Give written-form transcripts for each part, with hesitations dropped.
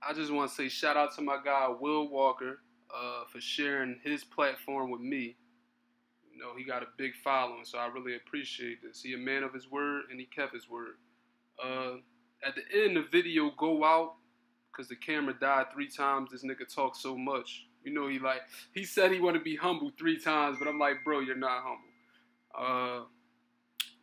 I just want to say shout out to my guy Will Walker for sharing his platform with me. You know, he got a big following, so I really appreciate this. He a man of his word, and he kept his word. At the end, the video go out because the camera died 3 times. This nigga talks so much. You know, he said he want to be humble 3 times, but I'm like, bro, you're not humble.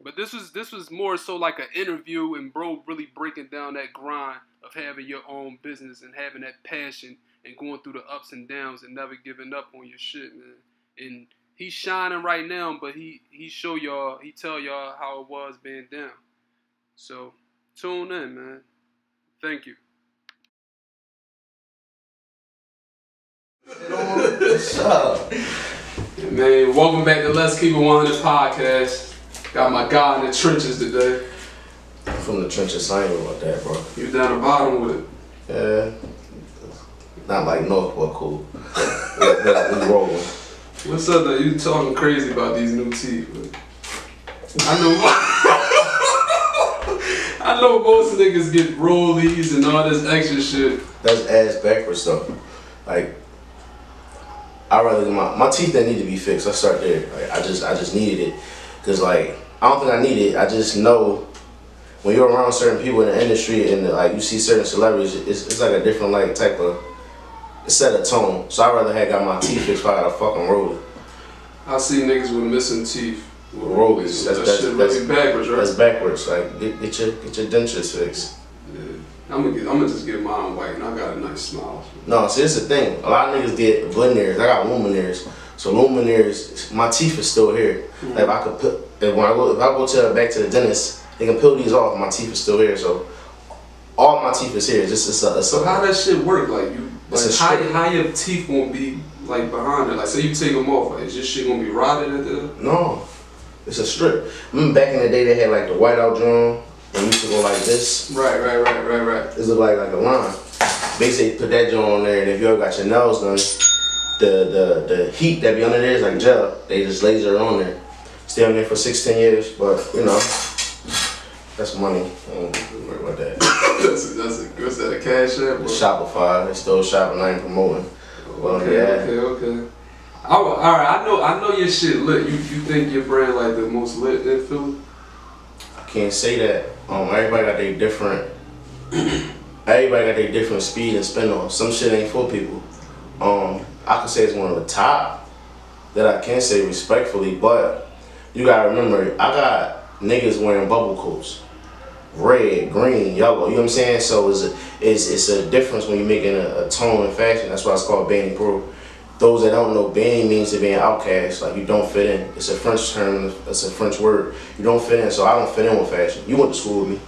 But this was more so like an interview, and bro really breaking down that grind of having your own business and having that passion and going through the ups and downs and never giving up on your shit, man. And he's shining right now, but he tell y'all how it was being down. So tune in, man. Thank you. What's up? Man, welcome back to Let's Keep It 100 podcast. Got my guy in the trenches today. I'm from the trenches, I ain't about that, bro. You down the bottom with it? Yeah. Not like North, but cool. we rolling. What's up though? You talking crazy about these new teeth, man. I know most niggas get rollies and all this extra shit. That's ass backwards though. Like, I rather my teeth that need to be fixed. I start there. Like, I just needed it. Cause like, I don't think I need it. I just know when you're around certain people in the industry and like you see certain celebrities, it's like a different like type of set of tone. So I'd rather have got my teeth fixed if I got a fucking roller. I see niggas with missing teeth. With rollies. That's really backwards, right? That's backwards. Like get your dentures fixed. Yeah. I'm gonna just get mine white, and I got a nice smile. No, see, it's the thing. A lot of niggas get veneers. I got lumineers. So lumineers, my teeth is still here. Mm-hmm. Like if I could put, if I go back to the dentist, they can peel these off. My teeth is still here. So all my teeth is here. So how that shit work? Like you, like how your teeth won't be like behind it? Like say you take them off, like is your shit gonna be rotted at the? No, it's a strip. Remember back in the day they had like the whiteout drum. And used to go like this. Right. This look like a line. Basically put that joint on there, and if you ever got your nails done, the heat that be under there is like gel. They just laser it on there. Stay on there for 16 years, but you know, that's money. I don't worry about that. What's that, a cash app? Shopify. They still shopping, I ain't promoting. Well, Okay. Alright, I know your shit lit. You think your brand like the most lit in Philly? I can't say that. Everybody got their different. Everybody got their different speed and spin on. Some shit ain't for people. I could say it's one of the top that I can say respectfully, but you gotta remember, I got niggas wearing bubble coats, red, green, yellow. You know what I'm saying? So it's a difference when you're making a tone in fashion. That's why it's called BANNI PERU. Those that don't know, BANNI means to be an outcast, like you don't fit in. It's a French term, it's a French word. You don't fit in, so I don't fit in with fashion. You went to school with me.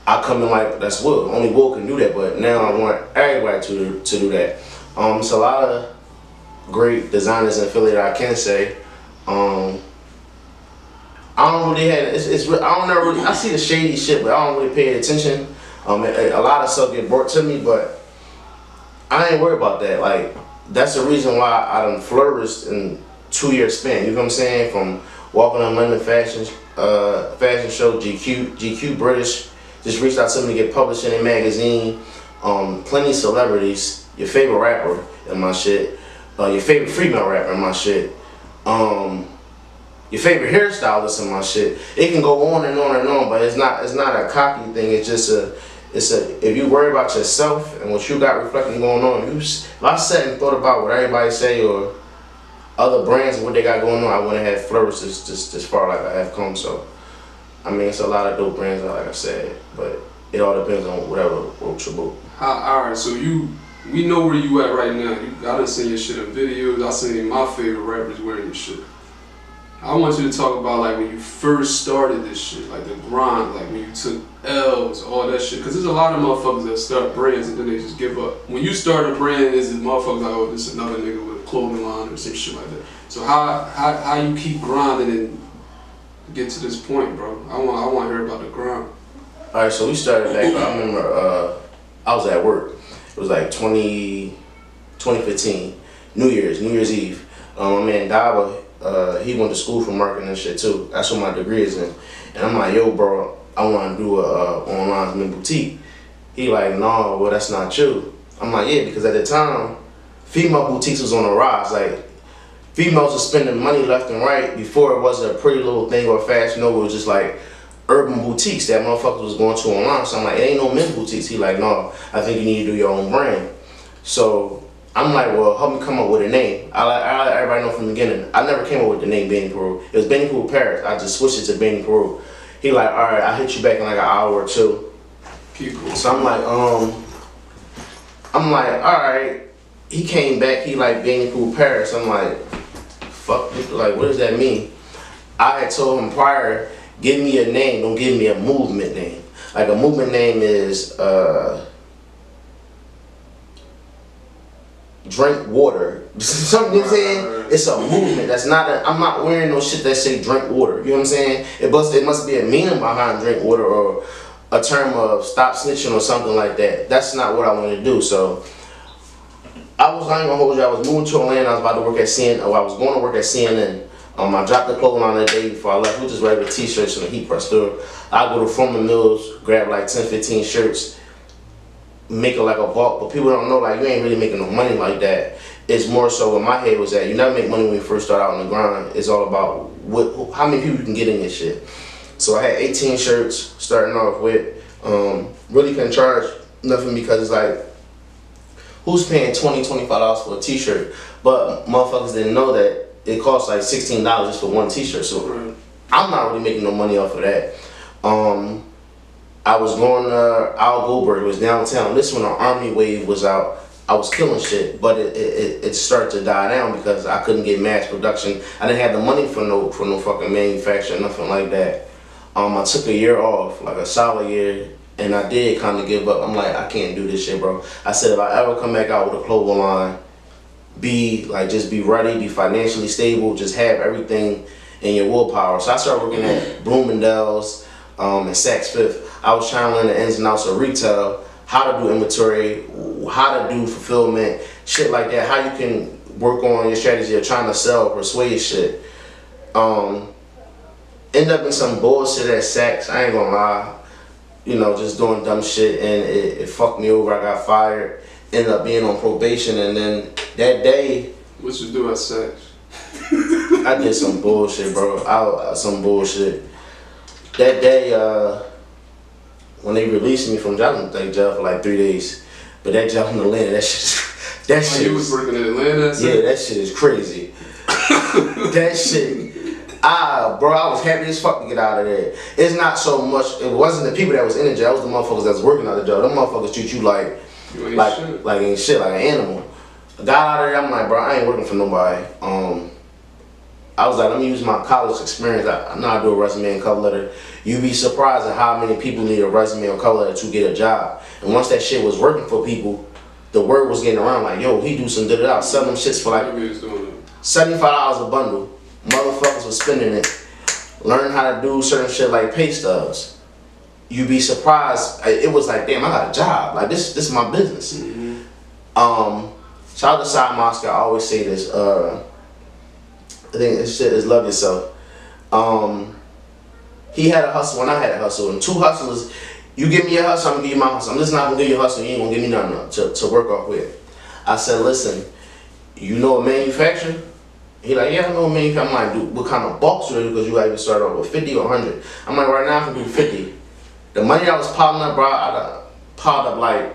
I come in like, that's Will. Only Will can do that, but now I want everybody to do that. It's a lot of great designers in Philly that I can say. I don't really have, I see the shady shit, but I don't really pay attention. A lot of stuff get brought to me, but I ain't worried about that. Like, that's the reason why I done flourished in 2-year span. You know what I'm saying? From walking on London fashion show, GQ British, just reached out to me to get published in a magazine. Plenty of celebrities, your favorite rapper in my shit, your favorite female rapper in my shit, your favorite hairstylist in my shit. It can go on and on and on, but it's not a cocky thing. It's just if you worry about yourself and what you got reflecting going on, if I sat and thought about what everybody say or other brands and what they got going on, I wouldn't have flourished this far like I have come. So, I mean, it's a lot of dope brands, like I said, but it all depends on whatever works your boat. Alright, so we know where you at right now. I done seen your shit in videos. I seen my favorite rappers wearing your shit. I want you to talk about like when you first started this shit, like the grind, like when you took L's, all that shit. Cause there's a lot of motherfuckers that start brands and then they just give up. When you start a brand, is it motherfuckers like, oh, this is another nigga with a clothing line or some shit like that. So how you keep grinding and get to this point, bro? I want to hear about the grind. All right, so we started back. I remember I was at work. It was like 2015, New Year's Eve. My man Daba. He went to school for marketing and shit too. That's what my degree is in. And I'm like, yo, bro, I want to do a online boutique. He like, no, well that's not you. I'm like, yeah, because at the time, female boutiques was on the rise. Like, females were spending money left and right before it was a pretty little thing or fashion over. It was just like urban boutiques that motherfuckers was going to online. So I'm like, it ain't no men's boutiques. He like, no, I think you need to do your own brand. So I'm like, well, help me come up with a name. I let everybody know from the beginning. I never came up with the name BANNI PERU. It was BANNI PERU Paris. I just switched it to BANNI PERU. He like, all right, I'll hit you back in like an hour or two. People. So I'm like, all right. He came back. He like BANNI PERU Paris. I'm like, fuck, like, what does that mean? I had told him prior, give me a name, don't give me a movement name. Like a movement name is drink water. Something, you know what I'm saying? It's a movement. That's not a, I'm not wearing no shit that say drink water. You know what I'm saying? It must be a meaning behind drink water or a term of stop snitching or something like that. That's not what I want to do. So I was not even gonna hold you. I was moving to Atlanta. I was about to work at CNN. I was going to work at CNN. I dropped the clothing on the day before I left, which is regular t-shirts in the heat press store. I go to Former Mills, grab like 10, 15 shirts, make it like a bulk, but people don't know, like, you ain't really making no money like that. It's more so what my head was at. You never make money when you first start out on the grind. It's all about how many people you can get in this shit. So I had 18 shirts starting off with. Really couldn't charge nothing because it's like, who's paying $20, $25 for a t-shirt? But motherfuckers didn't know that it costs like $16 just for one t-shirt. So I'm not really making no money off of that. I was going to Al Goldberg, it was downtown. This when the Army wave was out. I was killing shit, but it started to die down because I couldn't get mass production. I didn't have the money for no fucking manufacturer, nothing like that. I took a year off, like a solid year, and I did kind of give up. I'm like, I can't do this shit, bro. I said if I ever come back out with a clothing line, just be ready, be financially stable, just have everything in your willpower. So I started working at Bloomingdale's and Saks Fifth. I was trying to learn the ins and outs of retail, how to do inventory, how to do fulfillment, shit like that, how you can work on your strategy of trying to sell, persuade shit. End up in some bullshit at Saks, I ain't gonna lie. You know, just doing dumb shit, and it fucked me over. I got fired, ended up being on probation, and then that day... What you do at Saks? I did some bullshit, bro. Some bullshit. That day, when they released me from jail, jail for like 3 days. But that job in Atlanta, that shit. You was working in Atlanta? Yeah, that shit is crazy. That shit. Bro, I was happy as fuck to get out of there. It's not so much, it wasn't the people that was in the jail, it was the motherfuckers that was working out of the jail. Them motherfuckers treat you like ain't shit, like an animal. I got out of there, I'm like, bro, I ain't working for nobody. I was like, let me use my college experience. I know I do a resume and cover letter. You'd be surprised at how many people need a resume or cover letter to get a job. And once that shit was working for people, the word was getting around like, yo, he do some da-da-da. Selling them shits for like $75 a bundle. Motherfuckers was spending it. Learn how to do certain shit like pay stubs. You'd be surprised. It was like, damn, I got a job. Like, this is my business. Mm-hmm. Shout out to Side Moscow. I always say this. I think this shit is love yourself. He had a hustle and I had a hustle. And two hustlers, you give me a hustle, I'm gonna give you my hustle. I'm just not gonna give you a hustle, you ain't gonna give me nothing to work off with. I said, listen, you know a manufacturer? He like, yeah, I know a manufacturer. I'm like, dude, what kind of bulks you do? Because you gotta even start off with 50 or 100. I'm like, right now I can do 50. The money I was piling up, bro, I piled up like,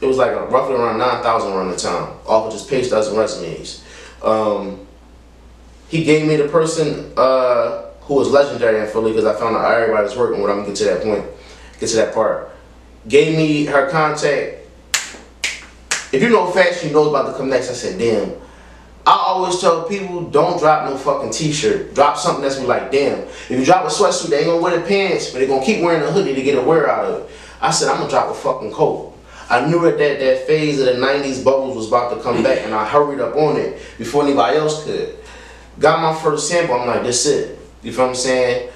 it was like roughly around 9,000 around the time, off of just pay stubs and resumes. He gave me the person who was legendary in Philly because I found out everybody was working with. I'm gonna get to that point, get to that part. Gave me her contact. If you know fashion, you know about to come next. I said, damn. I always tell people, don't drop no fucking t-shirt. Drop something that's be like, damn. If you drop a sweatsuit, they ain't gonna wear the pants, but they gonna keep wearing the hoodie to get a wear out of it. I said, I'm gonna drop a fucking coat. I knew that phase of the 90s bubbles was about to come back, and I hurried up on it before anybody else could. Got my first sample, I'm like, this it. You feel what I'm saying?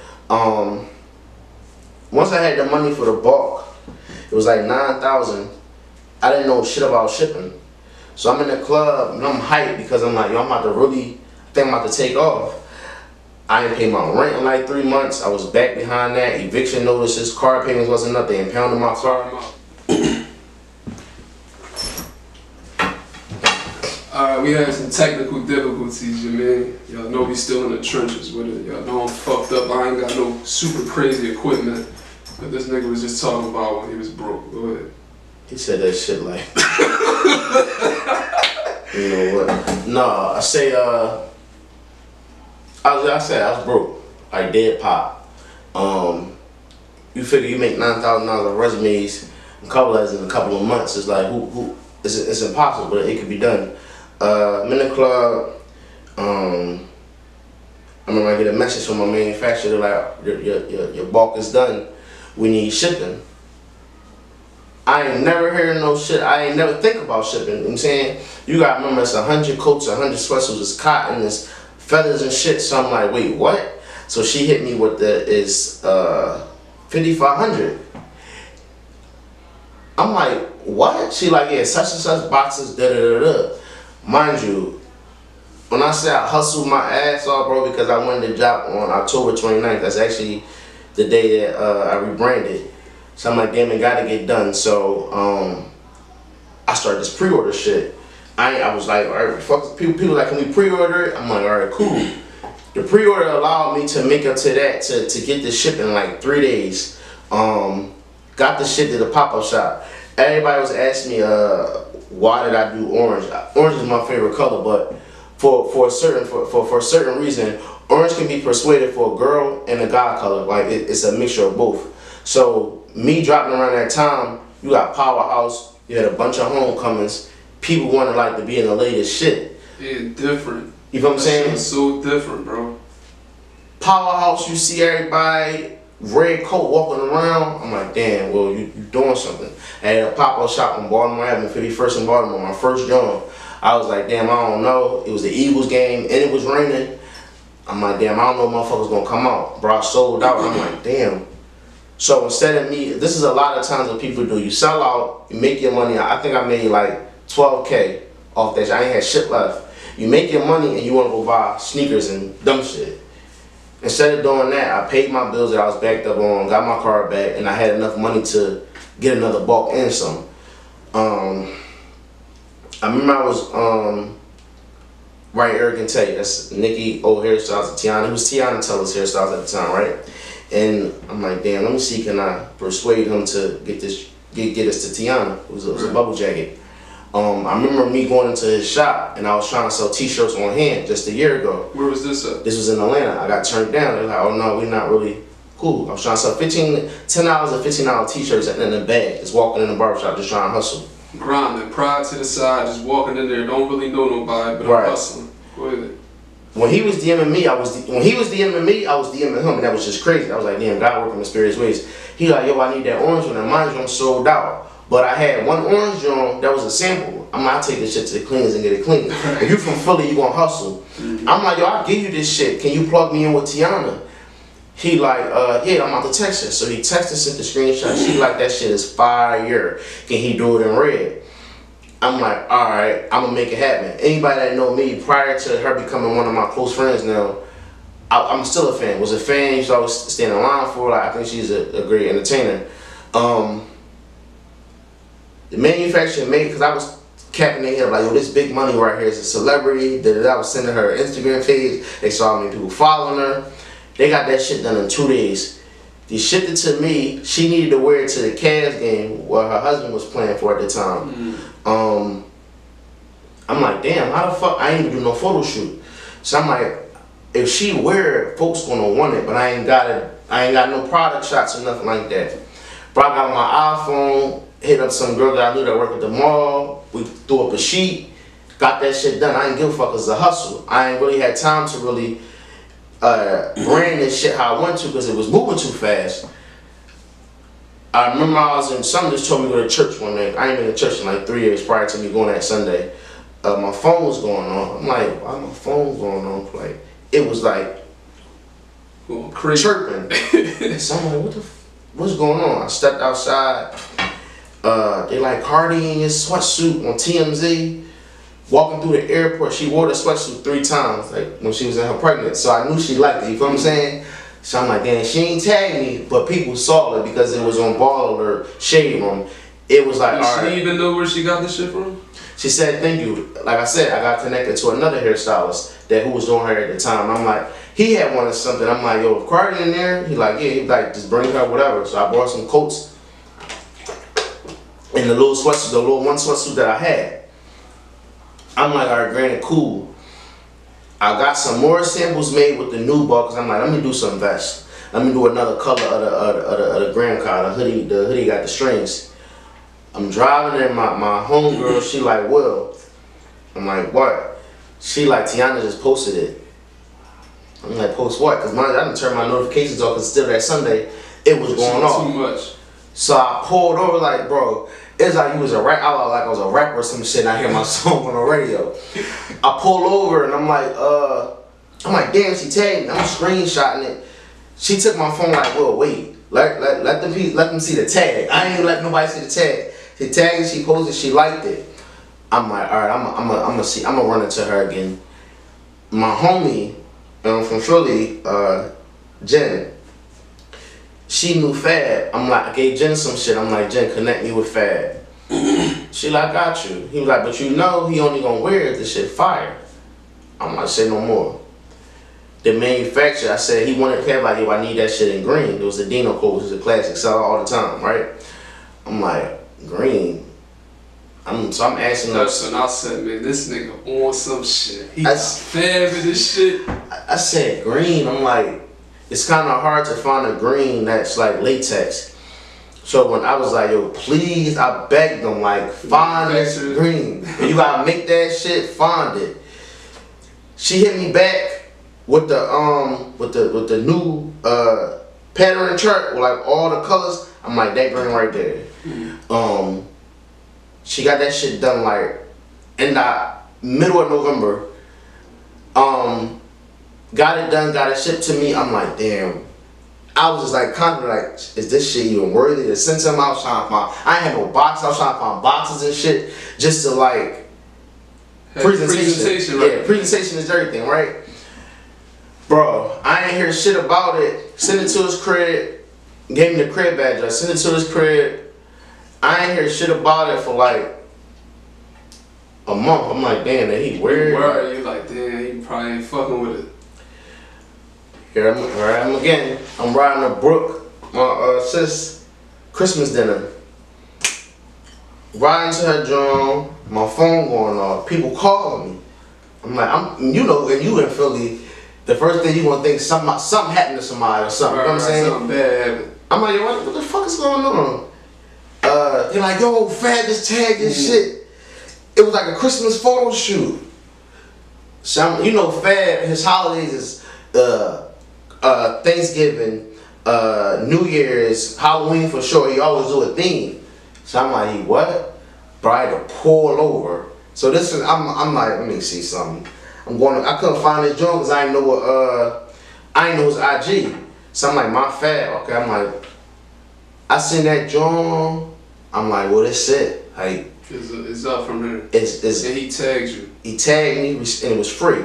Once I had the money for the bulk, it was like 9,000. I didn't know shit about shipping. So I'm in the club and I'm hyped because I'm like, yo, I'm about to really think I'm about to take off. I didn't pay my rent in like 3 months. I was back behind that. Eviction notices, car payments wasn't enough. They impounded my car. Alright, we had some technical difficulties, you man. Y'all know we still in the trenches with it. Y'all know I'm fucked up. I ain't got no super crazy equipment. But this nigga was just talking about when he was broke. Go ahead. He said that shit like, you know what? No, I say, I said I was broke, like dead pop. You figure you make $9,000 on resumes, a couple of in a couple of months. It's like it's impossible, but it could be done. I'm in the club. I remember I get a message from my manufacturer like your bulk is done. We need shipping. I ain't never heard no shit. I ain't never think about shipping. You know what I'm saying? You gotta remember it's 100 coats, 100 sweatsuits, it's cotton, it's feathers and shit. So I'm like, wait, what? So she hit me with the is 5,500. I'm like, what? She like, yeah, such and such boxes, da da da da. Mind you, when I say I hustled my ass off, bro, because I won the job on October 29th. That's actually the day that I rebranded. So I'm like, damn, it gotta get done. So I started this pre-order shit. I was like, all right, fuck, people like, can we pre-order it? I'm like, all right, cool. The pre-order allowed me to make up to that, to get the ship in like 3 days. Got the shit to the pop-up shop. Everybody was asking me, why did I do orange? Orange is my favorite color, but for a certain reason, orange can be persuaded for a girl and a guy color. Like it's a mixture of both. So me dropping around that time, you got Powerhouse, you had a bunch of homecomings, people wanted like to be in the latest shit. Yeah, different. You know what I'm saying? It's so different, bro. Powerhouse, you see everybody red coat walking around. I'm like, damn, well, you doing something. I had a pop-up shop on Baltimore Avenue, 51st and Baltimore, my first joint. I was like, damn, I don't know. It was the Eagles game and it was raining. I'm like, damn, I don't know if motherfuckers gonna come out. Bro, I sold out. I'm like, damn. So instead of me, this is a lot of times what people do. You sell out, you make your money. I think I made like 12K off that shit. I ain't had shit left. You make your money and you wanna go buy sneakers and dumb shit. Instead of doing that, I paid my bills that I was backed up on, got my car back, and I had enough money to get another bulk and some. I remember I was right, Eric and Tay. That's Nikki, old hairstyles, Tiana. It was Tiana Teller's hairstyles at the time, right? And I'm like, damn, let me see, can I persuade him to get us to Tiana? It was a bubble jacket. I remember me going into his shop and I was trying to sell t-shirts on hand just a year ago. Where was this at? This was in Atlanta. I got turned down. They were like, oh no, we're not really cool. I was trying to sell $10 and $15 t-shirts in a bag, just walking in the barbershop, just trying to hustle. Grinding, pride to the side, just walking in there, don't really know nobody, but I'm hustling. Go ahead. When he was DMing me, I was DMing him, and that was just crazy. I was like, damn, God working mysterious ways. He like, yo, I need that orange one, and mind you, I'm sold out. But I had one orange joint that was a sample. I'm like, I'll take this shit to the cleaners and get it clean. If you from Philly, you gonna hustle. I'm like, yo, I'll give you this shit. Can you plug me in with Tiana? He like, yeah, I'm out to Texas. So he texted, sent the screenshot. She like, that shit is fire. Can he do it in red? I'm like, all right, I'm gonna make it happen. Anybody that know me, prior to her becoming one of my close friends now, I'm still a fan. Was a fan, used to always stand in line for her. Like, I think she's a great entertainer. The manufacturer made, because I was capping their head like, yo, this big money right here is a celebrity. I was sending her an Instagram page. They saw how many people following her. They got that shit done in 2 days. They shipped it to me. She needed to wear it to the Cavs game where her husband was playing for at the time. I'm like, damn, how the fuck? I ain't even do no photo shoot. So I'm like, if she wear it, folks gonna want it, but I ain't got no product shots or nothing like that. Bro, I got my iPhone, hit up some girl that I knew that worked at the mall. We threw up a sheet, got that shit done. I ain't give a fuck, it's a hustle. I ain't really had time to really brand this shit how I want to because it was moving too fast. I remember I was in, someone just told me to go to church one day. I ain't been to church in like 3 years prior to me going that Sunday. My phone was going on. I'm like, why my phone going on? Like, it was like going crazy, chirping. So I'm like, what's going on? I stepped outside. They like Cardi in his sweatsuit on TMZ. Walking through the airport, she wore the sweatsuit 3 times, like when she was in her pregnant. So I knew she liked it, you feel what I'm saying? So I'm like, damn, she ain't tagged me, but people saw it because it was on Ball Alert, Shade Room. it was like, Does she even know where she got this shit from? She said, thank you. Like I said, I got connected to another hairstylist who was doing her at the time. I'm like, he had wanted something. I'm like, yo, if Cardi in there, he like, yeah, he like, just bring her whatever. So I bought some coats and the little sweatsuit, the little one sweatsuit that I had. I'm like, all right, granted, cool. I got some more samples made with the new ball because I'm like, let me do some vests. Let me do another color of the gram collar. The hoodie got the strings. I'm driving in my homegirl, she like, Will. I'm like, what? She like, Tiana just posted it. I'm like, post what? Because I didn't turn my notifications off because still that Sunday, it was going off. Too much. So I pulled over like, bro, it's like you was a rap. I look like I was a rapper or some shit and I hear my song on the radio. I pull over and I'm like, damn, she tagged me. I'm screenshotting it. She took my phone like, well, wait, let them see the tag. I ain't even let nobody see the tag. She tagged it, she posted, she liked it. I'm like, all right, I'm gonna run into her again. My homie from Philly, Jen, she knew Fab. I'm like, I gave Jen some shit. I'm like, Jen, connect me with Fab. She like, got you. He was like, but you know he only gonna wear it if the shit fire. I'm like, say no more. The manufacturer, I said, he wanted Fab like, yo, I need that shit in green. It was the Dino Code, which is a classic, sell all the time, right? I'm like, green. So I'm asking her. And I said, man, this nigga on some shit. He got Fab in this shit. I said green. I'm like, it's kind of hard to find a green that's like latex. So when I was like, yo, please, I begged them, like, find this green. And you gotta make that shit, find it. She hit me back with the new pattern chart with like all the colors. I'm like, that green right there. She got that shit done like in the middle of November. Got it done, got it shipped to me. I'm like, damn. I was just like, kind of like, is this shit even worthy to send something? I was trying to find, I ain't had no box. I was trying to find boxes and shit just to like presentation. Right? Yeah, presentation is everything, right? Bro, I ain't hear shit about it. Send it to his crib. Gave me the crib address. Send it to his crib. I ain't hear shit about it for like a month. I'm like, damn, that he weird. Where are you? Like, damn, he probably ain't fucking with it. Here I am again. I'm riding to Brooke, my sis' Christmas dinner. Riding to her drum, my phone going off. People calling me. I'm like, you know, when you in Philly, the first thing you gonna think is something happened to somebody or something. You know what I'm saying? Something bad happened. I'm like, yo, what the fuck is going on? They're like, yo, Fab just tagged this shit. It was like a Christmas photo shoot. So you know, Fab, his holidays is Thanksgiving, New Year's, Halloween for sure. He always do a theme. So I'm like, he what? Bro, I had to pull over. So this is, I'm like, let me see something. I couldn't find his joint because I didn't know his IG. So I'm like, my Fab. Okay, I'm like, I seen that joint. I'm like, well, that's it. Like, it's up from here. And he tagged you. He tagged me, and it was free.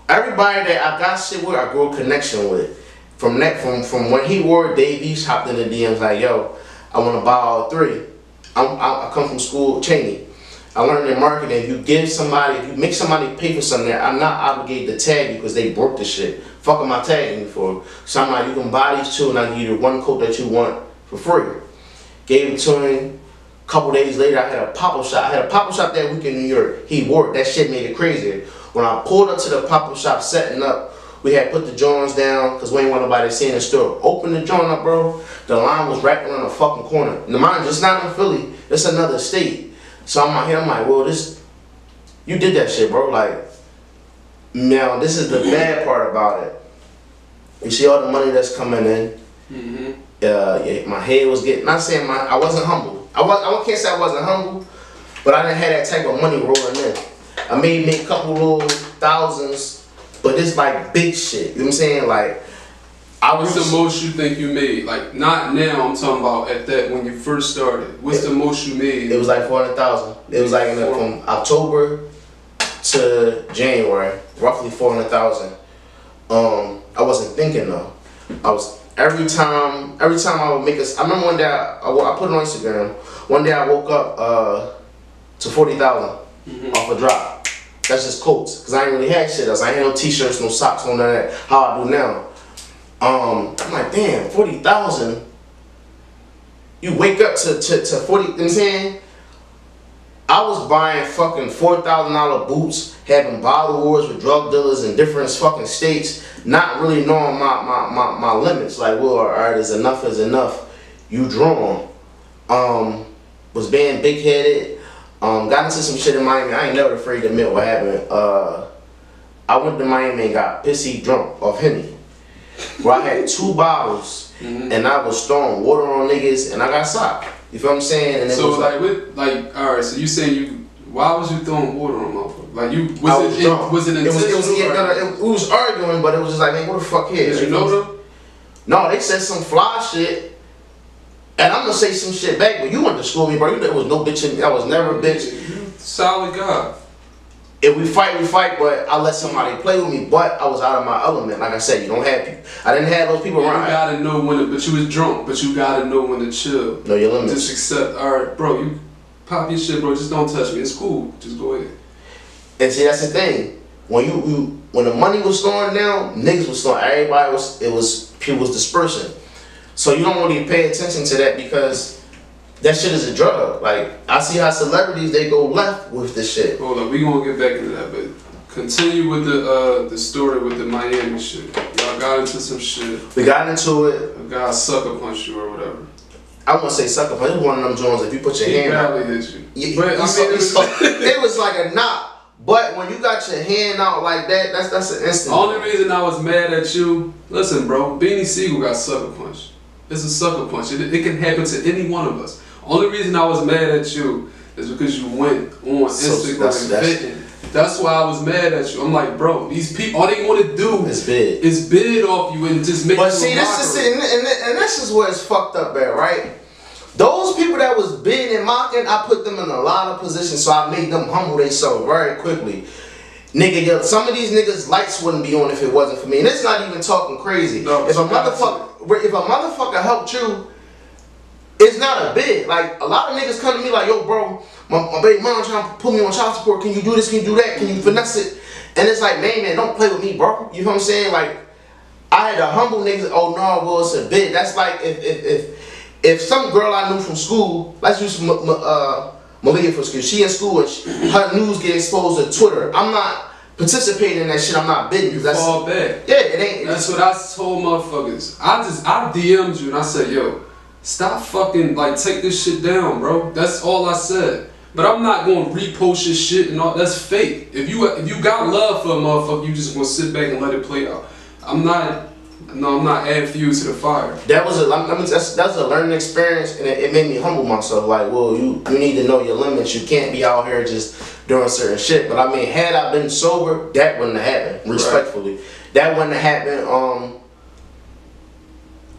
Everybody that I got shit with, I grew a connection with. From when he wore it, Dave East hopped in the DMs like, yo, I want to buy all three. I come from school, Cheney. I learned in marketing, if you make somebody pay for something, I'm not obligated to tag you because they broke the shit. Fuck am I tagging you for? So I'm like, you can buy these two and I give you the one coat that you want for free. Gave it to him. A couple days later, I had a pop-up shop. I had a pop-up shop that week in New York. He wore it. That shit made it crazy. When I pulled up to the pop-up shop setting up, we had put the joints down because we ain't want nobody seeing the store. Open the joint up, bro. The line was wrapped around the fucking corner. The mine just not in Philly. It's another state. So I'm out here. I'm like, well, you did that shit, bro. Like, now this is the bad part about it. You see all the money that's coming in. Yeah, my head was getting. Not saying I wasn't humble. I can't say I wasn't humble, but I didn't have that type of money rolling in. I may make a couple little thousands, but it's like big shit. You know what I'm saying? Like, what's the most you think you made? Like, not now, I'm talking about at that, when you first started. What's the most you made? It was like 400,000. It was like from October to January, roughly 400,000. I wasn't thinking though. every time I would make I remember one day I put it on Instagram. One day I woke up to 40,000 off a drop. That's just coats, cause I ain't really had shit else. I ain't had no t-shirts, no socks, no none of that. How I do now. I'm like, damn, 40,000. You wake up to 40. You know what I'm saying? I was buying fucking $4,000 boots, having bottle wars with drug dealers in different fucking states, not really knowing my limits. Like, well, alright, is enough is enough. You drawn. Was being big headed. Got into some shit in Miami. I ain't never afraid to admit what happened. I went to Miami and got pissy drunk off Henny. Where I had 2 bottles and I was throwing water on niggas and I got socked. You feel what I'm saying? And so alright, so you saying why was you throwing water on motherfuckers? Like was it intentional? We was arguing, but it was just like, man, what the fuck here? Did you know them? No, they said some fly shit. And I'm gonna say some shit back, but you went to school with me, bro. You know there was no bitch in me. I was never a bitch. You solid guy. If we fight, but I let somebody play with me, but I was out of my element. Like I said, you don't have people. I didn't have those people around. You gotta know when but you was drunk, but you gotta know when to chill. Know your limits. Just accept, alright, bro, you pop your shit, bro, just don't touch me. It's cool. Just go ahead. And see, that's the thing. When the money was slowing down, niggas was slowing. People was dispersing. So you don't really pay attention to that because that shit is a drug. Like, I see how celebrities, they go left with this shit. Hold up, we gonna get back into that, but continue with the story with the Miami shit. Y'all got into some shit. We got into it. A guy sucker punched you or whatever. I wouldn't say sucker punch. It was one of them joints. If you put your hand out, hit you. It was like a knock. But when you got your hand out like that, that's an instant. The only reason I was mad at you, listen, bro, Beanie Siegel got sucker punched. It's a sucker punch. It can happen to any one of us. Only reason I was mad at you is because you went on Instagram. That's why I was mad at you. I'm like, bro, these people, all they want to do is bid off you and just make. But see, that's and that's just where it's fucked up at, right? Those people that was bidding and mocking, I put them in a lot of positions, so I made them humble themselves very quickly. Nigga, some of these niggas' lights wouldn't be on if it wasn't for me. And it's not even talking crazy. No, if a motherfucker helped you, it's not a bid. Like, a lot of niggas come to me like, yo, bro, my baby mom trying to put me on child support. Can you do this? Can you do that? Can you finesse it? And it's like, man, don't play with me, bro. You know what I'm saying? Like, I had to humble niggas. Oh no, well, it's a bid. That's like if some girl I knew from school, let's use Malia for school. She in school and her news get exposed to Twitter. I'm not participating in that shit. I'm not bidding because that's fall back. Yeah, it ain't. That's what I told motherfuckers. I DM'd you and I said, yo, stop fucking take this shit down, bro. That's all I said. But I'm not gonna repost your shit and all. That's fake. If you got love for a motherfucker, you just gonna sit back and let it play out. I'm not adding fuel to the fire. That was that's a learning experience, and it made me humble myself. Like, well, you need to know your limits. You can't be out here just doing certain shit. But I mean, had I been sober, that wouldn't have happened. Respectfully, that wouldn't have happened.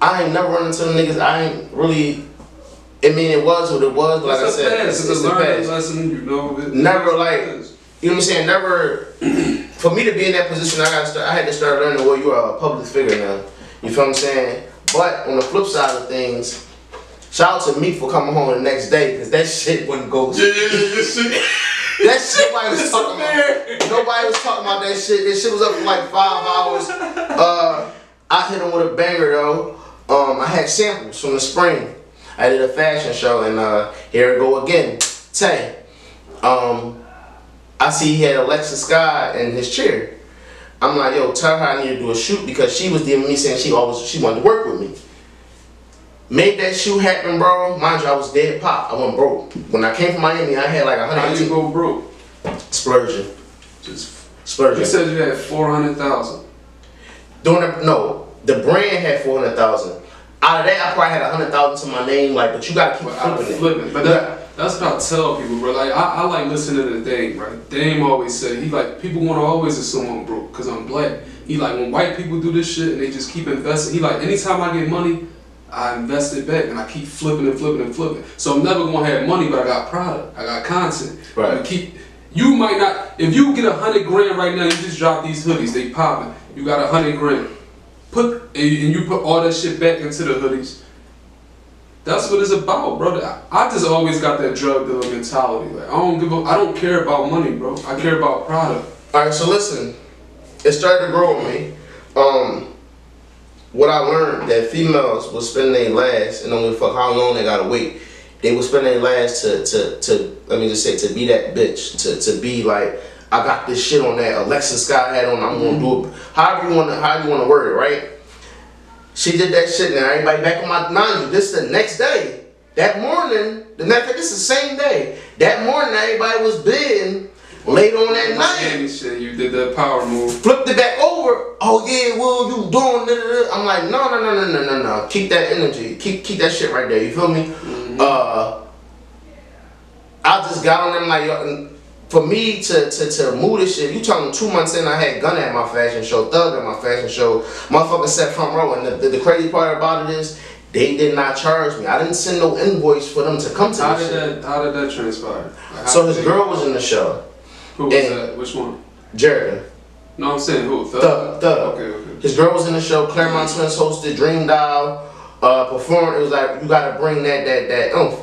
I ain't never run into them niggas. I ain't really. I mean, it was what it was. But like I said, it's a learning lesson. You know, never like. You know what I'm saying? Never. For me to be in that position, I had to start learning. Well, you are a public figure now. You feel what I'm saying? But on the flip side of things, shout out to Meek for coming home the next day because that shit wouldn't go. Yeah. That shit nobody was talking about. Nobody was talking about that shit. That shit was up for like 5 hours. I hit him with a banger though. I had samples from the spring. I did a fashion show and here it go again. Tay. I see he had Alexa Sky in his chair. I'm like, yo, tell her I need to do a shoot because she was DMing me saying she wanted to work with me. Made that shoot happen, bro. Mind you, I was dead pop. I went broke. When I came from Miami, I had like 100. How you go broke? Splurging. Just splurging. You said you had 400,000. No, the brand had 400,000. Out of that, I probably had 100,000 to my name. Like, but you gotta keep flipping it. But that's what I tell people, bro. Like, I like listening to Dame, right? Dame always said, he like, people want to always assume I'm broke because I'm black. He like, when white people do this shit and they just keep investing, he like, anytime I get money, I invest it back and I keep flipping and flipping and flipping. So I'm never gonna have money, but I got product, I got content. Right. You might not, if you get 100 grand right now, you just drop these hoodies, they popping. You got 100 grand. you put all that shit back into the hoodies. That's what it's about, bro. I just always got that drug dealer mentality. Like I don't care about money, bro. I care about product. Alright, so listen, it started to grow on me. What I learned that females will spend their last, and don't give a fuck how long they gotta wait. They will spend their last to let me just say, to be that bitch, to be like, I got this shit on that Alexa Scott hat on. I'm gonna do it. However you wanna word it, right? She did that shit. Now everybody back on my 90. This the next day. That morning, this is the same day. That morning, everybody was bidding. Late on that night, shit, you did that power move. Flipped it back over. Oh yeah, well you doing? I'm like, no. Keep that energy. Keep that shit right there. You feel me? Mm-hmm. I just got on them like, for me to move this shit. You talking 2 months in, I had Gunna at my fashion show, Thug at my fashion show. Motherfucker sat front row, and the crazy part about it is, they did not charge me. I didn't send no invoice for them to come to How this did shit. How did that transpire? Like, so his girl was in the show. Who was that? Which one? Jerry. No, I'm saying who? Thug. Okay. His girl was in the show. Claremont Twins hosted. Dream Dial performed. It was like, you gotta bring that oomph.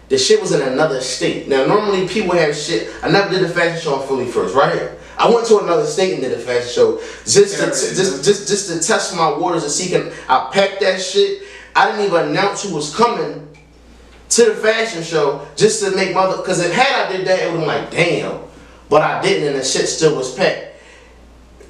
The shit was in another state. Now normally people have shit. I never did a fashion show in Philly first, right? I went to another state and did a fashion show just to test my waters and see. I packed that shit. I didn't even announce who was coming to the fashion show just to make because if I did that, it would have been like, damn. But I didn't, and the shit still was packed.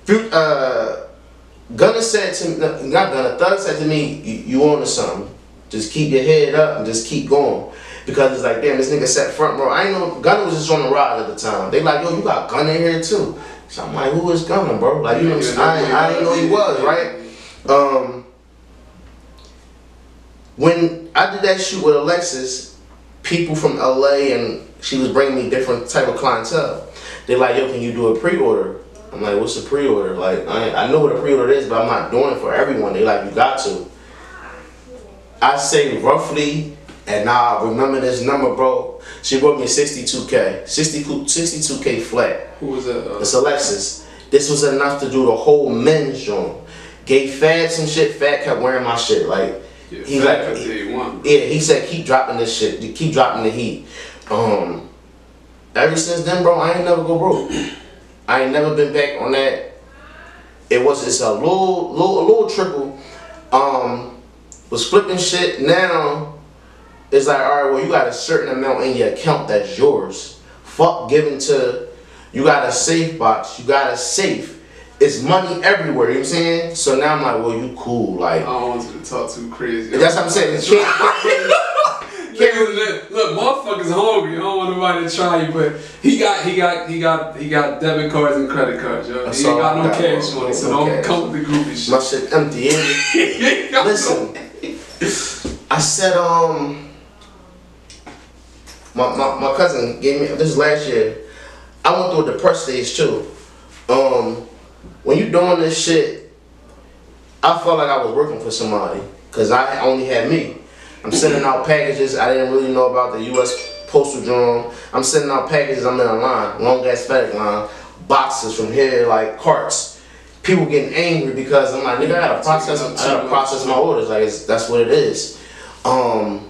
Gunna said to me, not Gunna, Thug said to me, you on to something. Just keep your head up and just keep going. Because it's like, damn, this nigga sat front row. I ain't know, Gunna was just on the ride at the time. They like, yo, you got Gunna in here too. So I'm like, who is Gunna, bro? Like, you know what I'm saying? I didn't know he was, right? When I did that shoot with Alexis, people from LA, and she was bringing me different type of clientele. They like, yo, can you do a pre-order? I'm like, what's a pre-order? Like, I know what a pre-order is, but I'm not doing it for everyone. They like, you got to. I say roughly, and now I remember this number, bro. She wrote me 62K. 62K flat. Who was that? It's Alexis. This was enough to do the whole men's joint. Gave Fad some shit. Fad kept wearing my shit. Like, yeah, he like, he said, keep dropping this shit. Keep dropping the heat. Ever since then, bro, I ain't never go broke. I ain't never been back on that. It's a little trickle. Was flipping shit. Now it's like, all right, well, you got a certain amount in your account that's yours. Fuck giving to. You got a safe box. You got a safe. It's money everywhere. You know what I'm saying? So now I'm like, well, you cool. Like, I don't want you to talk too crazy. That's what I'm saying. Look, motherfuckers hungry. I don't want nobody to try you, but he got debit cards and credit cards, yo. He ain't got no cash money, so don't come with the groupie shit. My shit empty. Listen, I said my cousin gave me this last year. I went through a depressed stage too. When you doing this shit, I felt like I was working for somebody because I only had me. I'm sending out packages. I didn't really know about the U.S. Postal Drone. I'm sending out packages. I'm in a line, long ass FedEx line, boxes from here, like carts. People getting angry because I'm like, nigga, I gotta process my orders. Like, that's what it is. I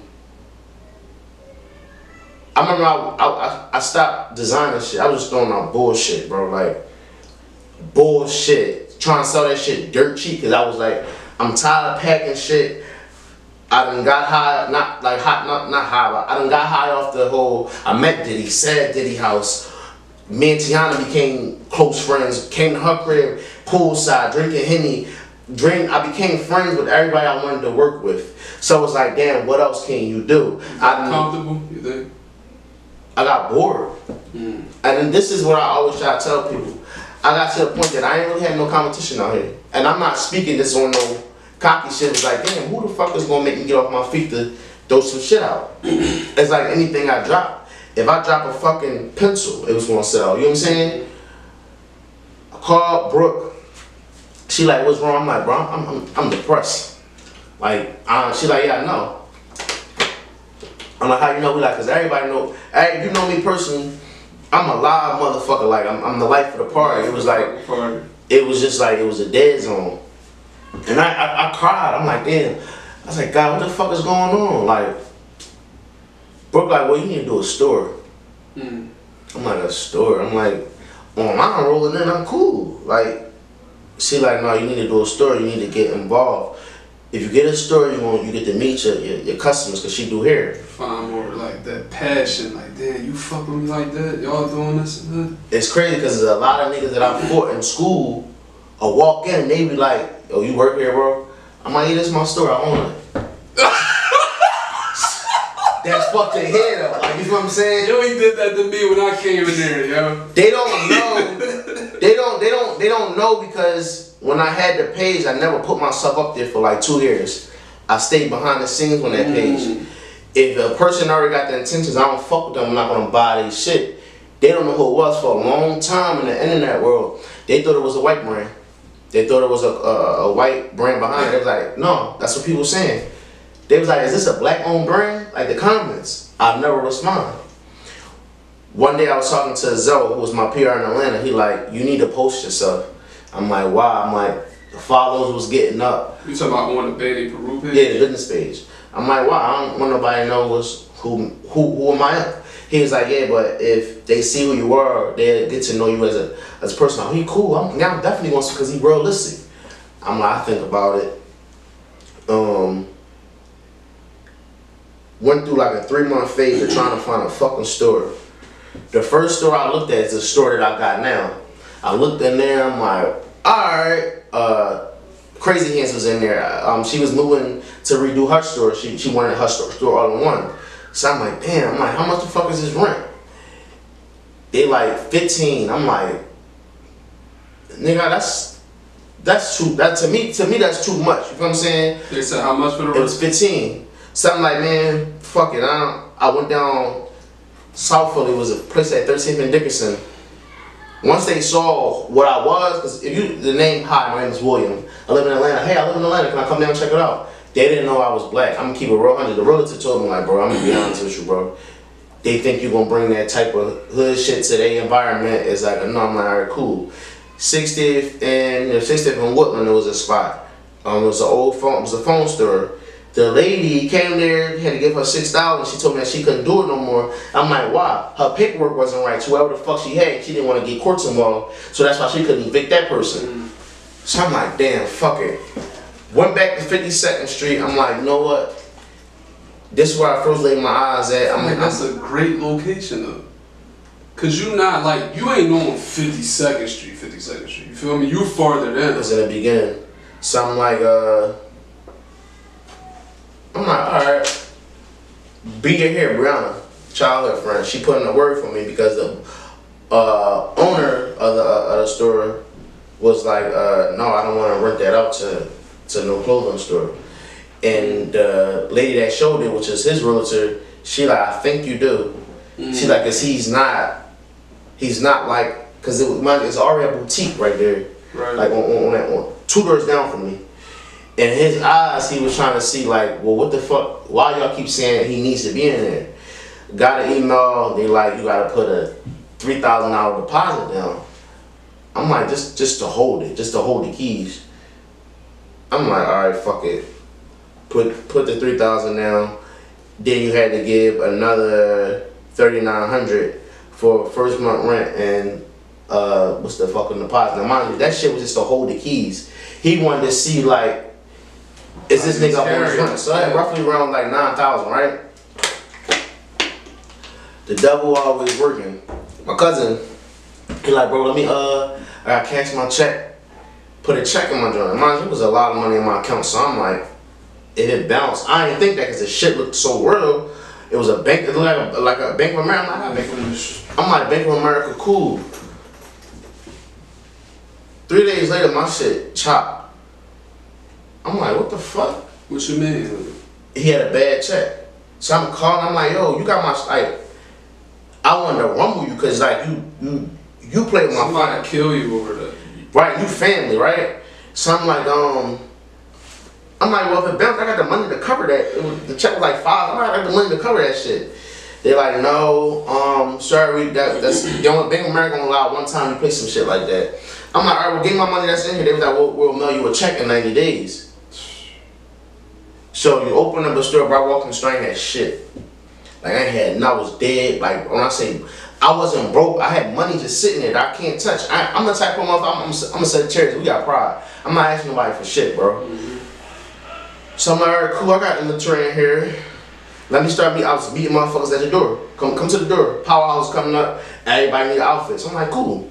remember I stopped designing shit. I was just throwing out bullshit, bro. Like, bullshit. Trying to sell that shit dirt cheap because I was like, I'm tired of packing shit. I done got high, not high, but I done got high off the whole, I met Diddy, said Diddy house. Me and Tiana became close friends, came to her crib, poolside, drinking Henny. I became friends with everybody I wanted to work with. So it's like, damn, what else can you do? Comfortable, you think? I got bored. And then this is what I always try to tell people. I got to the point that I ain't really had no competition out here. And I'm not speaking this on no cocky shit. It's like, damn, who the fuck is gonna make me get off my feet to throw some shit out? It's like anything I drop. If I drop a fucking pencil, it was gonna sell. You know what I'm saying? I called Brooke. She like, what's wrong? I'm like, bro, I'm depressed. Like, she like, yeah, I know. I'm like, how you know? We like, cause everybody know. Hey, you know me personally. I'm a live motherfucker. Like, I'm the life of the party. It was like, it was just like, it was a dead zone. And I cried. I'm like, damn. I was like, God, what the fuck is going on? Like, Brooke, like, well, you need to do a store. I'm like, a store? I'm like, I'm rolling in, I'm cool. Like, she like, no, you need to do a store. You need to get involved. If you get a store, you get to meet your customers, because she do hair. Find more like that passion, like, damn, you fuck with me like that? Y'all doing this and that? It's crazy because there's a lot of niggas that I fought in school. I walk in and they be like, oh, you work here, bro? I'm like, yeah, this is my store, I own it. That's fucked their head up, like, you know what I'm saying? Yo, he did that to me when I came in there, yo. They don't know. they don't know because when I had the page, I never put myself up there for like 2 years. I stayed behind the scenes on that page. If a person already got the intentions, I don't fuck with them, I'm not gonna buy their shit. They don't know who it was for a long time in the internet world. They thought it was a white brand. They thought it was a white brand behind it. They was like, no, that's what people saying. They was like, is this a black-owned brand? Like the comments. I've never responded. One day I was talking to Zoe, who was my PR in Atlanta. He like, you need to post yourself. I'm like, why? I'm like, the followers was getting up. You talking about on the BANNI PERU page? Yeah, the business page. I'm like, why? I don't want nobody to know who am I? He was like, yeah, but if they see who you are, they get to know you as a person. Oh, he cool. I'm definitely going to, because he realistic. I'm like, I think about it. Went through like a 3-month phase of trying to find a fucking store. The first store I looked at is the store that I got now. I looked in there, I'm like, alright. Crazy Hands was in there. She was moving to redo her store. She wanted her store all in one. So I'm like, damn, how much the fuck is this rent? They like 15. I'm like, nigga, that's too, to me that's too much. You know what I'm saying? They said how much for the rent? It was 15. So I'm like, man, fuck it. I went down South Philly. It was a place at 13th and Dickinson. Once they saw what I was, because the name, hi, my name is William. I live in Atlanta. Hey, I live in Atlanta. Can I come down and check it out? They didn't know I was black. I'm gonna keep it real 100. The realtor told me, like, bro, I'm gonna be honest with you, bro. They think you're gonna bring that type of hood shit to their environment. It's like, no, I'm like, alright, cool. 60th and Woodland, there was a spot. It was an old phone. It was a phone store. The lady came there, had to give her $6. She told me that she couldn't do it no more. I'm like, why? Her paperwork wasn't right. So whoever the fuck she had, she didn't want to get courts involved. So that's why she couldn't evict that person. So I'm like, damn, fuck it. Went back to 52nd Street. I'm like, you know what? This is where I first laid my eyes at. I'm like, that's a great location though. Cause you not like, you ain't on 52nd Street. You feel me? You farther than it was in the beginning. So I'm like, alright, be your hair, Brianna, childhood friend. She put in a word for me because the owner of the store was like, no, I don't want to rent that out to no clothing store. And the lady that showed it, which is his realtor, she like, I think you do. She like, cause he's not like, cause it's already a boutique right there, right. Like on 2 doors down from me. In his eyes, he was trying to see like, well, what the fuck? Why y'all keep saying he needs to be in there? Got an email. They like, you gotta put a $3,000 deposit down. I'm like, just to hold it, just to hold the keys. I'm like, all right, fuck it. Put the $3,000 down. Then you had to give another $3,900 for first month rent and what's the fucking deposit? Now mind you, that shit was just to hold the keys. He wanted to see like, is this nigga up on his rent? So I had roughly around like 9,000, right? The devil always working. My cousin, he like, bro, let me I gotta cash my check. Put a check in my joint. Mind you, it was a lot of money in my account, so I'm like, if it bounced, I didn't think that because the shit looked so real. It was a bank, it looked like a Bank of America. I'm like, Bank of America, cool. 3 days later, my shit chopped. I'm like, what the fuck? What you mean? He had a bad check. So I'm calling, I'm like, yo, you got my, like, I wanted to rumble you because, like, you play with my family. Somebody kill you over that. Right, you family, right? So I'm like, well, if it bounced, I got the money to cover that. The check was like $5. I got the money to cover that shit. They're like, no, sorry, that's the only Bank of America gonna allow one time you play some shit like that. I'm like, alright, well, give me my money that's in here. They was like, we'll mail you a check in 90 days. So you open up a store, bro, I walked in the store, I ain't had shit. Like, I was dead. Like, when I say I wasn't broke, I had money just sitting there that I can't touch. I'm the type of motherfucker, I'm gonna set chairs. We got pride. I'm not asking nobody for shit, bro. So I'm like, alright, cool, I got inventory in here. Let me start I was meeting motherfuckers at the door. Come to the door. Powerhouse coming up. Everybody need outfits. I'm like, cool.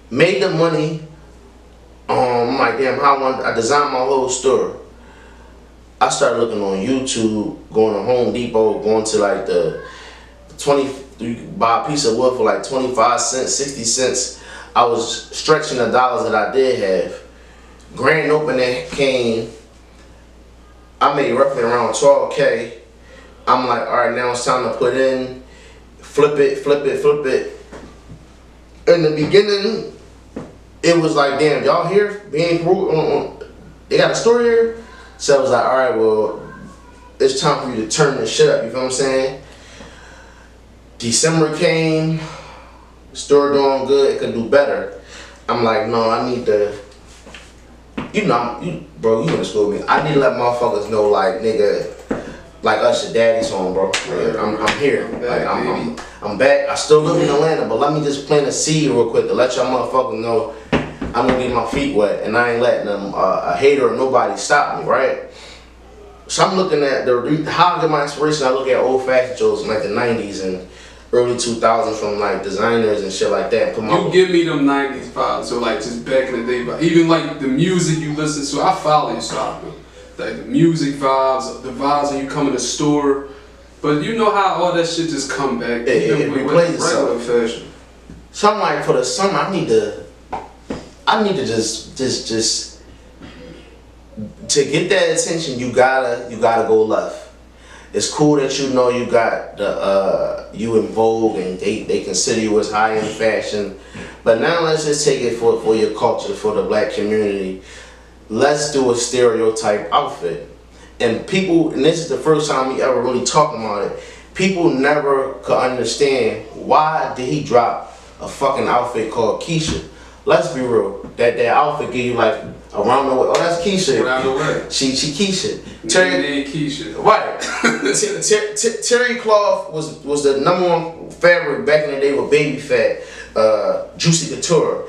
Made the money. I'm like, damn, I designed my whole store. I started looking on YouTube, going to Home Depot, going to like the 20, you could buy a piece of wood for like 25 cents, 60 cents. I was stretching the dollars that I did have. Grand opening came, I made roughly around 12K. I'm like, all right, now it's time to put in, flip it. In the beginning, it was like, damn, y'all here? BANNI Peru, they got a store here? So I was like, all right, well, it's time for you to turn this shit up, you feel what I'm saying? December came, store doing good, it could do better. I'm like, no, I need to, bro, you in the school with me. I need to let motherfuckers know, like, nigga, like Usher, daddy's home, bro. Like, I'm here. I'm back. I still live in Atlanta, but let me just plant a seed real quick to let y'all motherfuckers know I'm gonna get my feet wet, and I ain't letting them a hater or nobody stop me, right? So I'm looking at how I get my inspiration. I look at old fashion shows in like the 90s and early 2000s from like designers and shit like that. You give me them 90s vibes, so like just back in the day, but even like the music you listen to, I follow you, so like the music vibes, the vibes when you come in the store. But you know how all that shit just come back. It replays itself. Fashion. So I'm like, for the summer, I need to just to get that attention. You gotta go left. It's cool that you know you got the you in vogue and they consider you as high in fashion. But now let's just take it for your culture, for the black community. Let's do a stereotype outfit. And people, and this is the first time we ever really talking about it, people never could understand why did he drop a fucking outfit called Keisha. Let's be real. That outfit give you like around the way. Oh, that's Keisha. Around the way. She Keisha. Terry Keisha. Right. Terry cloth was the #1 fabric back in the day with baby fat. Juicy Couture.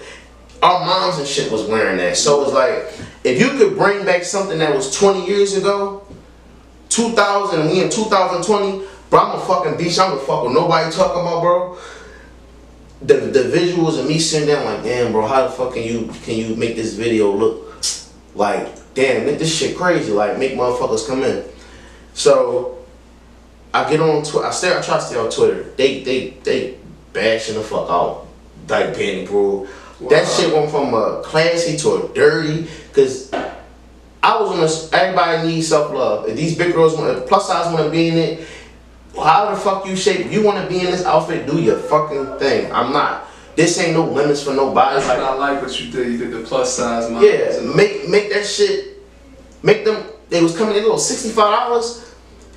Our moms and shit was wearing that. So it's like, if you could bring back something that was 20 years ago, 2000, and we in 2020, bro, I'm a fucking beast. I don't fuck with nobody talking about, bro. The visuals of me sitting down like, damn, bro, how the fuck can you make this video look like, damn, make this shit crazy, like make motherfuckers come in. So I get on Twitter. I try to stay on Twitter. They bashing the fuck out like BANNI Peru. Wow. That shit went from a classy to a dirty, cause I was on this, everybody needs self-love. If these big girls plus size want to be in it, how the fuck you shape? You want to be in this outfit? Do your fucking thing. I'm not. This ain't no limits for nobody. Like, I like what you did. You did the plus size models. Yeah, make that shit. Make them. They was coming in little $65.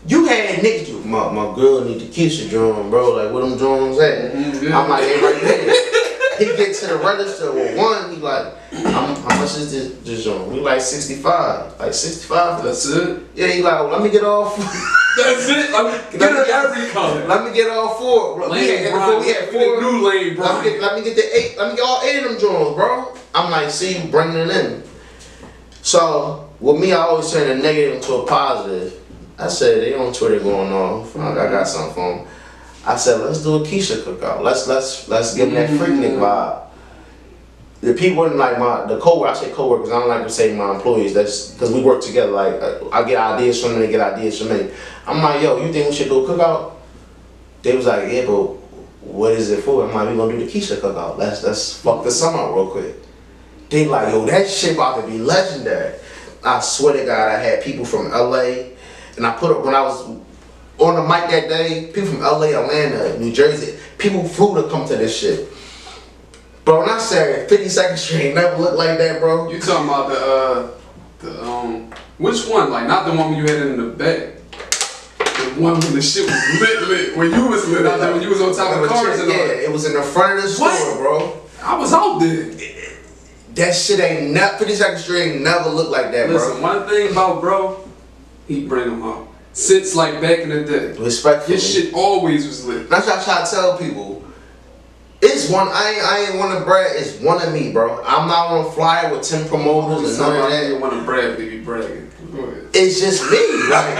You had niggas. My girl need the Keisha drum, bro. Like where them drums at? Yeah. I'm like, hey, right there. He get to the register with one. He like, how much is this drum? We like 65. Like 65. That's it. Yeah. He like, well, let me get off. That's it. Get it every color. Let me get all 4. We had 4. New lane, bro. Let me get the 8. Let me get all 8 of them joints, bro. I'm like, see you bringing it in. So with me, I always turn a negative into a positive. I said they on Twitter going on. I got something for them. I said let's do a Keisha cookout. Let's give them that freak nigga vibe. The people in like the co-workers, I say co-workers, I don't like to say my employees, that's because we work together, like I get ideas from them, they get ideas from me. I'm like, yo, you think we should do a cookout? They was like, yeah, but what is it for? I'm like, we gonna do the Keisha cookout. Let's fuck this summer up real quick. They like, yo, that shit about to be legendary. I swear to God, I had people from LA, and I put up, when I was on the mic that day, people from LA, Atlanta, New Jersey, people flew to come to this shit. Bro, when I said 52nd Street never looked like that, bro. You talking about which one? Like not the one you had in the back. The one when the shit was lit. When you was lit out there, when you was on top of the cars and all that. It was in the front of the store, bro. I was out there. That shit ain't 52nd Street ain't never looked like that, bro. Listen, one thing about bro, he bring them out. Since like back in the day. Respectfully. His shit always was lit. That's what I try to tell people. It's one, I ain't want to brag, it's one of me, bro. I'm not on a flyer with 10 promoters and none of that. I didn't want to brag, they be bragging. Go ahead. It's just me. Like,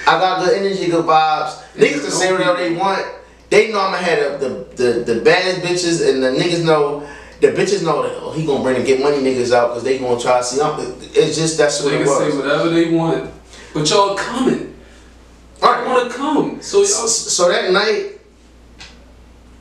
I got good energy, good vibes. Niggas can say whatever they want. They know I'm gonna have the baddest bitches, and the niggas know, the bitches know that, oh, he gonna bring the get money niggas out because they gonna try to see. It's just, that's what it was. They can say whatever they want, but y'all coming. I want to come. So that night,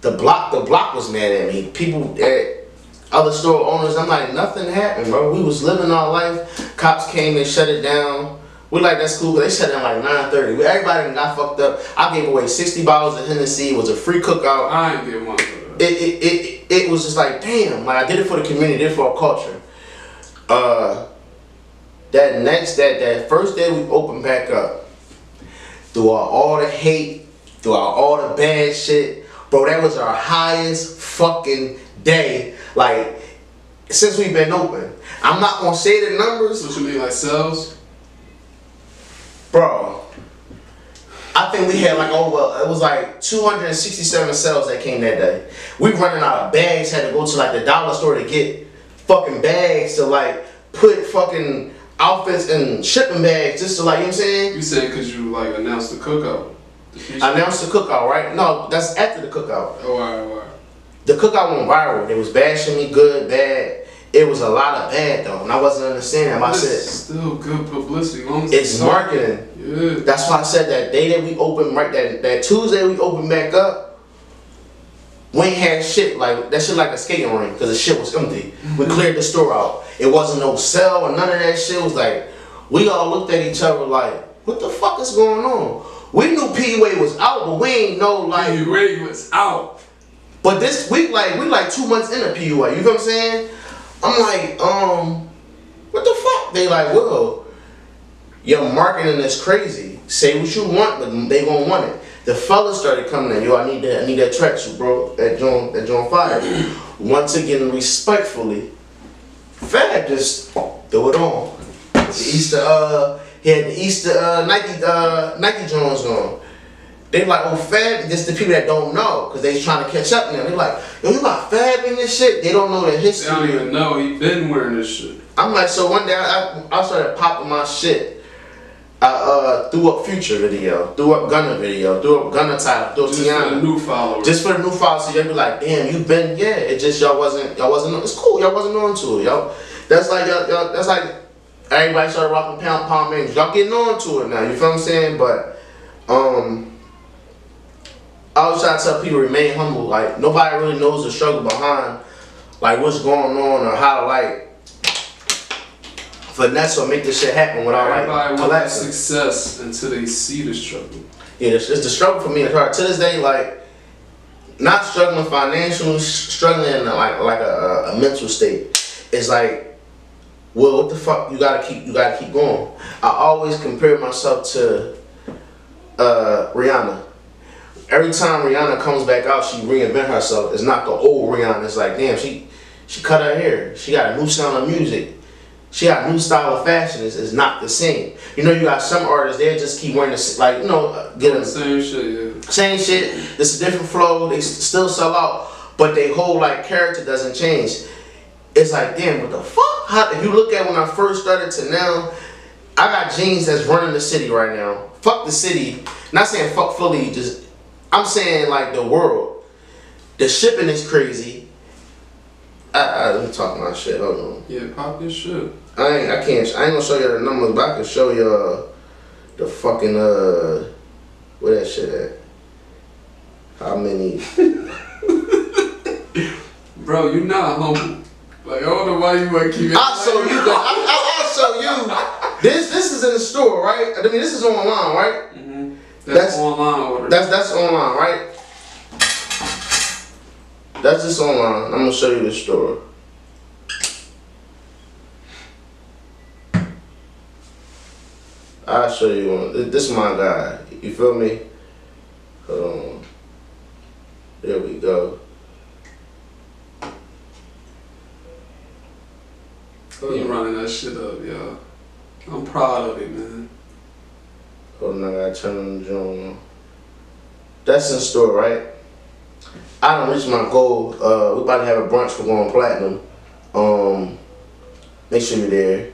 the block was mad at me. People at other store owners, I'm like, nothing happened, bro. We was living our life. Cops came and shut it down. We like, that's cool. They shut it down like 9:30. Everybody got fucked up. I gave away 60 bottles of Hennessy. It was a free cookout. I ain't get one for that. It was just like, damn. Like, I did it for the community, did it for our culture. That first day we opened back up, throughout all the hate, throughout all the bad shit, bro, that was our highest fucking day, like, since we've been open. I'm not gonna say the numbers. What you mean, like sales? Bro, I think we had like it was like 267 sales that came that day. We running out of bags, had to go to like the dollar store to get fucking bags to like put fucking outfits and shipping bags just to, like, you know what I'm saying? You said because you like announced the cookout. Announced the cookout, right? No, that's after the cookout. Oh, alright. The cookout went viral. They was bashing me good, bad. It was a lot of bad though, and I wasn't understanding. I said, still good publicity. It's marketing. Yeah. That's why I said that day that we opened, right? That Tuesday we opened back up. We ain't had shit like that. Shit like a skating rink because the shit was empty. We cleared the store out. It wasn't no sale or none of that shit. It was like we all looked at each other like, what the fuck is going on? We knew P-Way was out, but we ain't know like P-Way was out. But this week, like, we like 2 months into P-Way. You know what I'm saying? I'm like, what the fuck? They like, well, your marketing is crazy. Say what you want, but they gonna want it. The fellas started coming in. Yo, I need that tracksuit, bro. That John Fire. Once again, respectfully, Fab just threw it on. The Easter, he had the Easter Nike Jones on. They like, oh, Fab, just the people that don't know, because they trying to catch up now. They like, yo, you got Fab in this shit? They don't know the history. They don't even know he been wearing this shit. I'm like, so one day I started popping my shit. I threw up Future video, threw up Gunna video, threw up Gunna title, threw up Just Tiana. for the new followers. Just for the new followers, so y'all be like, damn, you been, yeah. It just y'all wasn't. It's cool. Y'all wasn't on to it. Y'all. That's like that's like everybody started rocking Palm Angels. Y'all getting on to it now. You feel what I'm saying? But I always try to tell people remain humble. Like, nobody really knows the struggle behind like what's going on or how to like finesse or make this shit happen without like collapsing. Success until they see the struggle. Yeah, it's the struggle for me. It's hard to this day. Like, not struggling financially, struggling in like a mental state. It's like, well, what the fuck? You gotta keep going. I always compare myself to Rihanna. Every time Rihanna comes back out, she reinvent herself. It's not the old Rihanna. It's like, damn, she cut her hair. She got a new sound of music. She got a new style of fashion. It's not the same. You know, you got some artists, they just keep wearing the, like, you know, get them same shit, yeah. Same shit. It's a different flow. They still sell out, but their whole like character doesn't change. It's like, damn, what the fuck? How, if you look at when I first started to now, I got jeans that's running the city right now. Fuck the city. Not saying fuck Philly, just I'm saying like the world. The shipping is crazy. I'm talking my shit. Hold on. Yeah, pop your shit. I ain't gonna show you the numbers, but I can show you the fucking where that shit at. How many? Bro, you not humble. Like, I don't know why you want to keep it. I'll show you. I'll show you. This is in the store, right? I mean, this is online, right? Mm-hmm. That's online order. That's online, right? That's just online. I'm gonna show you the store. I'll show you one. This is my guy. You feel me? Hold on. There we go. You running that shit up, yo. I'm proud of it, man. Hold on, I gotta turn on the joint. That's in store, right? I done reached my goal. We about to have a brunch for going platinum. Make sure you're there.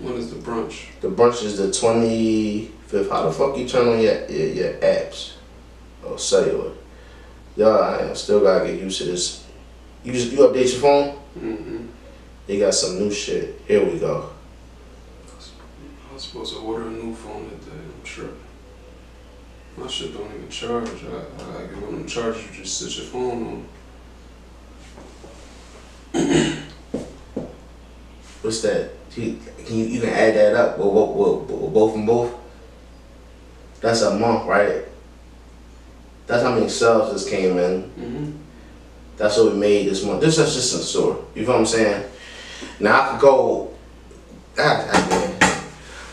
When is the brunch? The brunch is the 25th. How the fuck you turn on your apps? Oh, cellular. Y'all, I still gotta get used to this. You update your phone? Mm-hmm. They got some new shit. Here we go. I was supposed to order a new phone today. I'm tripping. My shit don't even charge. I gotta get one of them chargers you just sit your phone on. What's that? You can add that up with both and both? That's a month, right? That's how many sales this came in. Mm-hmm. That's what we made this month. This is just in store. You feel what I'm saying? Now I could go.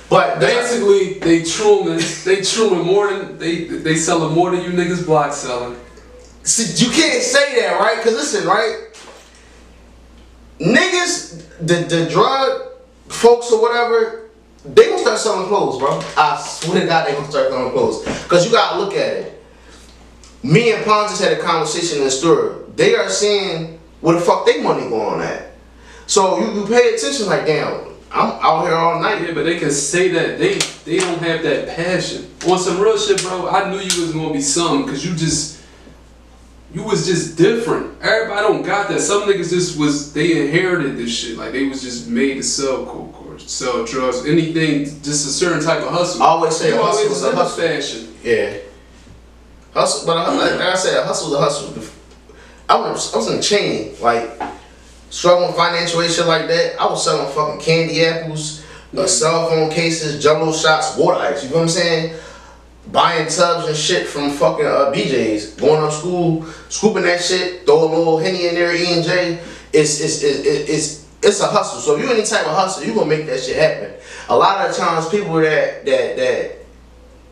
But basically, they truing more than they selling more than you niggas block selling. See, you can't say that, right? Cause listen, right? Niggas, the drug folks or whatever, they gonna start selling clothes, bro. I swear to God, they gonna start selling clothes. Cause you gotta look at it. Me and Pons just had a conversation in the store. They are seeing where the fuck they money going at. So you pay attention, like, damn, I'm out here all night. Yeah, but they can say that they don't have that passion. On some real shit, bro, I knew you was gonna be something because you was just different. Everybody don't got that. Some niggas they inherited this shit. Like they was just made to sell coke or sell drugs, anything, just a certain type of hustle. I always say you hustle is a hustle. Fashion. Yeah. Hustle, but like I said, hustle is a hustle. I was in the chain, like, struggling financial shit like that. I was selling fucking candy apples, cell phone cases, Jello shots, water ice. You know what I'm saying? Buying tubs and shit from fucking BJ's. Going to school, scooping that shit, throw a little Henny in there, E&J. It's a hustle. So if you any type of hustle, you gonna make that shit happen. A lot of times, people that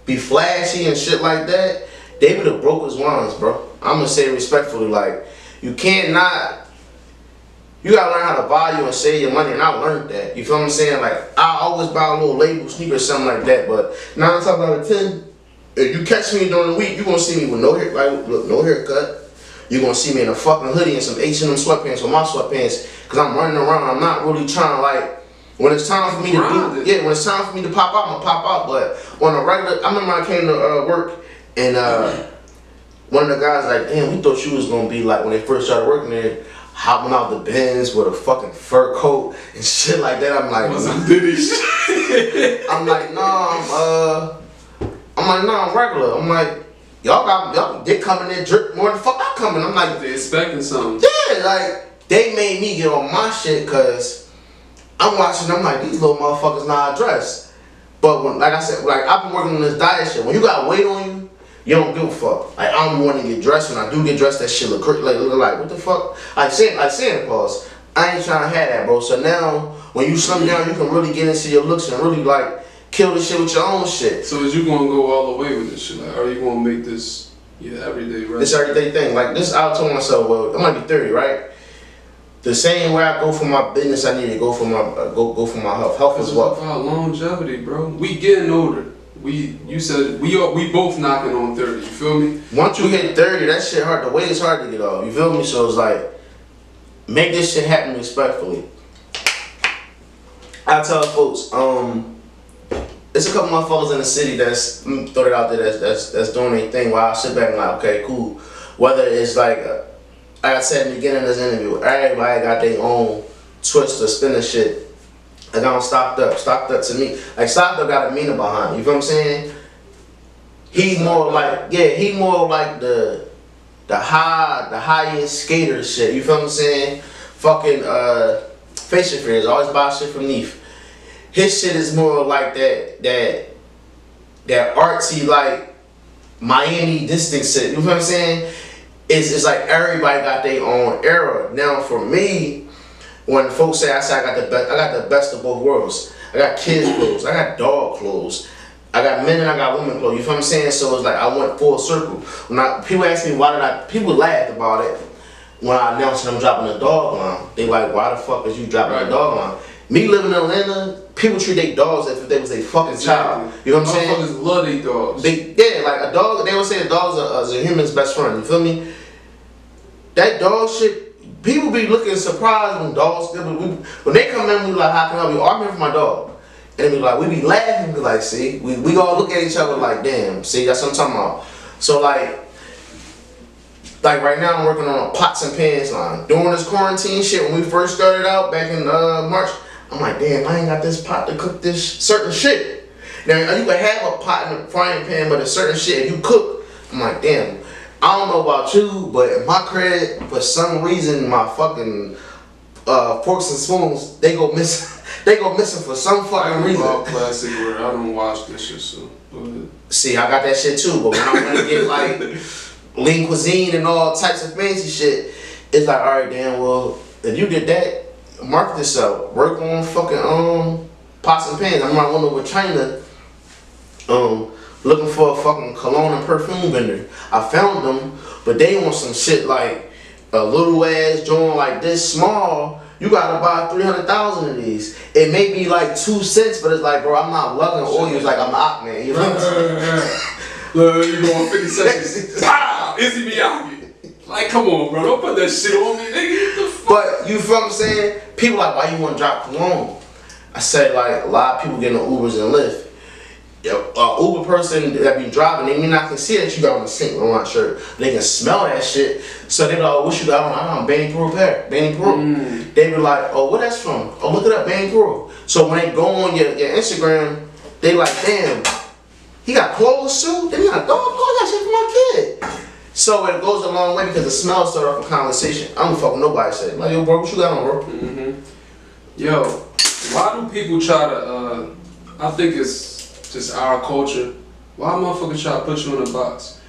be flashy and shit like that, they be the brokest ones, bro. I'm gonna say respectfully, like, you gotta learn how to value and save your money, and I learned that. You feel what I'm saying? Like, I always buy a little label sneaker or something like that, but 9 times out of 10, if you catch me during the week, you gonna see me with no haircut. You gonna see me in a fucking hoodie and some H&M sweatpants with my sweatpants, cause I'm running around. I'm not really trying to, like, when it's time for me when it's time for me to pop out, I'm gonna pop out. But on a regular, I remember I came to work and one of the guys like, damn, we thought you was gonna be like when they first started working there, hopping out the Benz with a fucking fur coat and shit like that. I'm like, I'm like, no, I'm regular. I'm like, y'all they coming in drip more than the fuck I coming. I'm like, they expecting something. Yeah, like they made me get on my shit because I'm watching. I'm like, these little motherfuckers not dressed. But when, like I said, like I've been working on this diet shit. When you got weight on you, you don't give a fuck. Like I'm the one to get dressed. When I do get dressed, that shit look like what the fuck? Like Santa Claus. I ain't trying to have that, bro. So now when you slim down, you can really get into your looks and really like kill this shit with your own shit. So is you gonna go all the way with this shit? Like, are you gonna make this everyday? Right? This everyday thing. Like this, I told myself, well, I might be 30, right? The same way I go for my business, I need to go for my go for my health. Health is what? About longevity, bro. We getting older. You said we both knocking on 30. You feel me? Once you hit 30, that shit hard. The weight is hard to get off. You feel me? So it's like, make this shit happen respectfully. I tell folks, there's a couple motherfuckers in the city that's throw it out there that's doing their thing. While I sit back and like, okay, cool. Whether it's like, like I said in the beginning of this interview, everybody got their own twist or spin of shit. Like I don't stocked up to me. Like stocked up got a meaning behind it. You feel what I'm saying? He more like the high end skater shit. You feel what I'm saying? Fucking facial fears. Always buy shit from Neef. His shit is more like that artsy like Miami distinct shit. You feel what I'm saying? It's like everybody got their own era. Now for me, when folks say I got the best of both worlds. I got kids clothes, I got dog clothes, I got men and I got women clothes. You feel what I'm saying? So it's like I went full circle. People ask me people laughed about it when I announced that I'm dropping a dog line. They like, why the fuck is you dropping a dog line? Me living in Atlanta, people treat their dogs as if they was their fucking child. You know what I'm saying? Motherfuckers love their dogs. Like a dog, they would say a dog is a human's best friend. You feel me? That dog shit, people be looking surprised when dogs, when they come in, we like, how can I be arguing for my dog? And we like, we be laughing, be like, see, we all look at each other like, damn, see, that's what I'm talking about. So like right now I'm working on a pots and pans line. During this quarantine shit, when we first started out back in March, I'm like, damn, I ain't got this pot to cook this certain shit. Now you can have a pot and a frying pan, but a certain shit, if you cook, I'm like, damn, I don't know about you, but in my crib, for some reason, my fucking forks and spoons, they go missing. They go missing for some fucking reason. Plastic where I don't wash this shit, so go ahead. See, I got that shit too, but when I'm gonna get like lean cuisine and all types of fancy shit, it's like, alright, damn, well, if you did that, market this out. Work on fucking pots and pans. I'm not going over China looking for a fucking cologne and perfume vendor. I found them, but they want some shit like a little ass joint like this small. You gotta buy 300,000 of these. It may be like 2 cents, but it's like, bro, I'm not lugging oils like I'm the man. You know what I'm saying? Look, you going 50 seconds. Pow! Izzy Miyagi. Like, come on, bro. Don't put that shit on me, nigga. What the fuck? But you feel what I'm saying? People like, why you want to drop cologne? I say, like, a lot of people getting on Ubers and Lyft. Uber person that be driving, they may not can see that you got on the sink on my shirt. They can smell that shit. So they be like, oh, what you got on? I got BANNI PERU pair. BANNI PERU. They be like, oh, where that's from? Oh, look it up, BANNI PERU. So when they go on your Instagram, they like, damn, he got clothes too? Then he got dog clothes, that shit for my kid. So it goes a long way because the smell started off a conversation. I don't fuck with nobody say. Like, yo, bro, what you got on, bro? Yo, why do people try to, I think it's just our culture. Why motherfuckers try to put you in a box?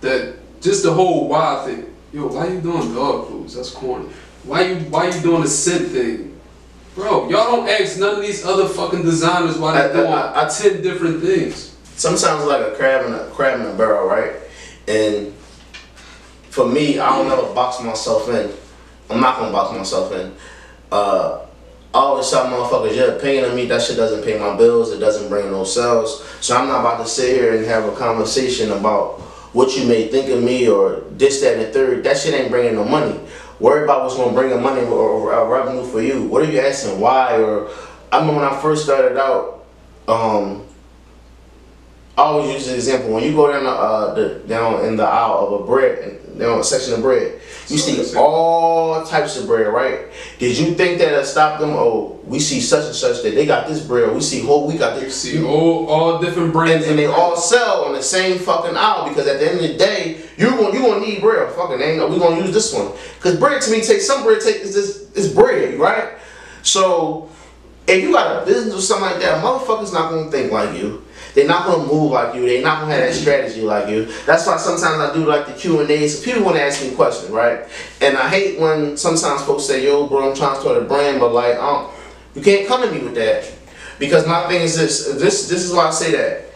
That just the whole why thing. Yo, why you doing dog foods? That's corny. Why you doing the scent thing? Bro, y'all don't ask none of these other fucking designers why they doing 10 different things. Sometimes like a crab in a barrel, right? And for me, I don't ever box myself in. I'm not gonna box myself in. I always tell motherfuckers, your opinion of me, that shit doesn't pay my bills, it doesn't bring no sales. So I'm not about to sit here and have a conversation about what you may think of me or this, that, and the third. That shit ain't bringing no money. Worry about what's gonna bring the money or revenue for you. What are you asking? Why? Or I remember when I first started out, I always use an example. When you go down in the aisle of a bread, down a section of bread, you see all types of bread, right? Did you think that stop them? Oh, we see such and such that they got this bread. We see we got this. You see all different brands, and they all sell on the same fucking aisle because at the end of the day, you gonna need bread. Fucking ain't we gonna use this one because bread to me is bread, right? So if you got a business or something like that, motherfuckers not gonna think like you. They're not gonna move like you. They're not gonna have that strategy like you. That's why sometimes I do like the Q&As. People want to ask me questions, right? And I hate when sometimes folks say, "Yo, bro, I'm trying to start a brand," but like, you can't come to me with that because my thing is this. This is why I say that.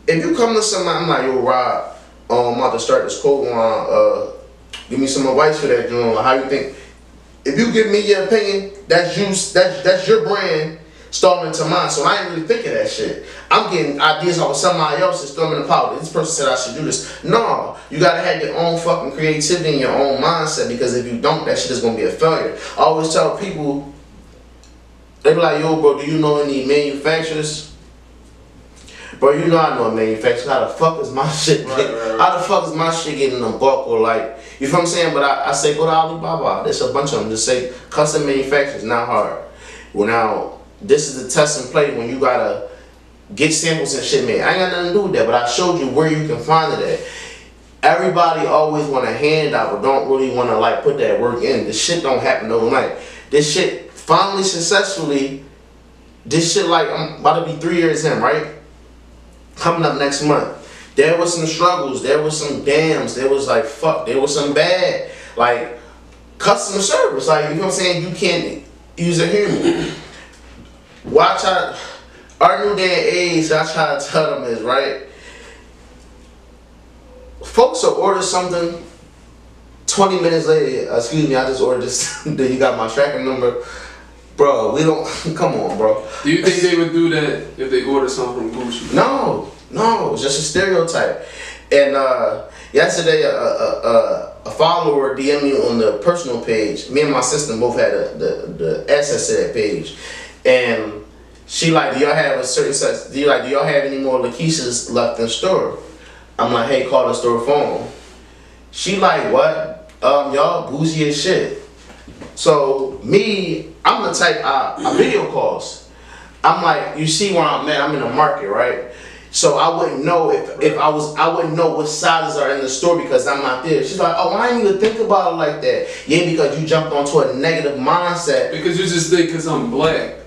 If you come to somebody, I'm like, "Yo, Rob, I'm about to start this quote line. Give me some advice for that, John. Like, how you think? If you give me your opinion, that's you. That's your brand." Storming into mine, so I ain't really thinking that shit. I'm getting ideas off of somebody else that's storming the powder. This person said I should do this. No, you gotta have your own fucking creativity and your own mindset because if you don't, that shit is gonna be a failure. I always tell people, they be like, "Yo, bro, do you know any manufacturers?" Bro, you know I know a manufacturer. How the fuck is my shit? Right. How the fuck is my shit getting in bulk or like, you feel what I'm saying? But I say go to Alibaba. There's a bunch of them. Just say custom manufacturers, not hard. Well, now. This is the test and play when you gotta get samples and shit made. I ain't got nothing to do with that, but I showed you where you can find it at. Everybody always want a handout, but don't really want to like put that work in. This shit don't happen overnight. This shit finally successfully. This shit like I'm about to be 3 years in, right? Coming up next month. There was some struggles. There was some dams. There was like fuck. There was some bad like customer service. Like you know what I'm saying. You can't use a human. Watch out. our new day and age, I try to tell them is, right, folks will order something 20 minutes later, excuse me, I just ordered this, then you got my tracking number. Bro, we don't, come on, bro. Do you think they would do that if they order something from Gucci? No, it's just a stereotype. And yesterday, a follower DM'd me on the personal page. Me and my sister both had the access to that page. And she like, do y'all have a certain size? Do y'all have any more Lakeishas left in store? I'm like, hey, call the store phone. She like, what? Y'all bougie as shit. So me, I'm the type I video calls. I'm like, you see where I'm at? I'm in the market, right? So I wouldn't know I wouldn't know what sizes are in the store because I'm not there. She's like, oh, I didn't even think about it like that. Yeah, because you jumped onto a negative mindset. Because you just think because I'm black.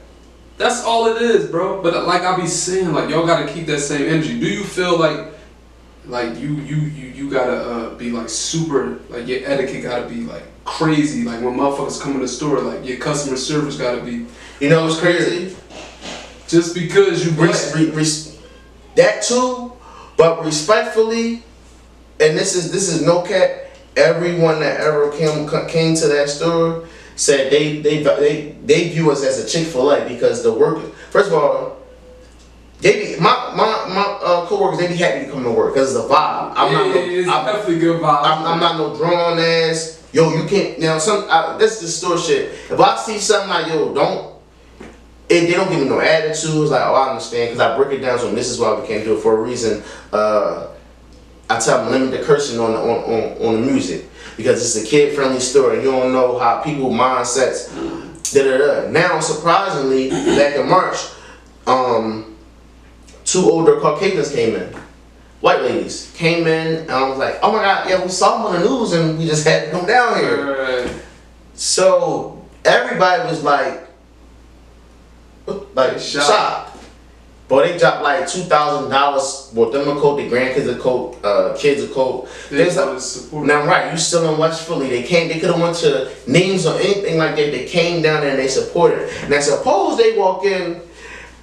That's all it is, bro. But like I be saying, like y'all gotta keep that same energy. Do you feel like you gotta be like super, like your etiquette gotta be like crazy, like when motherfuckers come in the store, like your customer service gotta be, you know what's crazy? Just because you black. That too, but respectfully, and this is no cap, everyone that ever came to that store said they view us as a Chick-fil-A because the work, first of all, my coworkers, they be happy to come to work because it's a vibe. It's definitely good vibe. I'm not no drawn ass. Yo, you can't. Now, this is the store shit. If I see something like, yo, they don't give me no attitudes. Like, oh, I understand because I break it down. So this is why we can't do it for a reason. I tell them limit the cursing on the music because it's a kid friendly store and you don't know how people mindsets. Now, surprisingly, back in March, 2 older Caucasians came in. White ladies came in, and I was like, oh my God, yeah, we saw them on the news, and we just had to come down here. Right. So everybody was like shocked. But they dropped like $2,000, bought them a coat, the grandkids a coat, kids a coat. Now, right, you still in West Philly. They could have went to names or anything like that. They came down there and they supported. Now, suppose they walk in,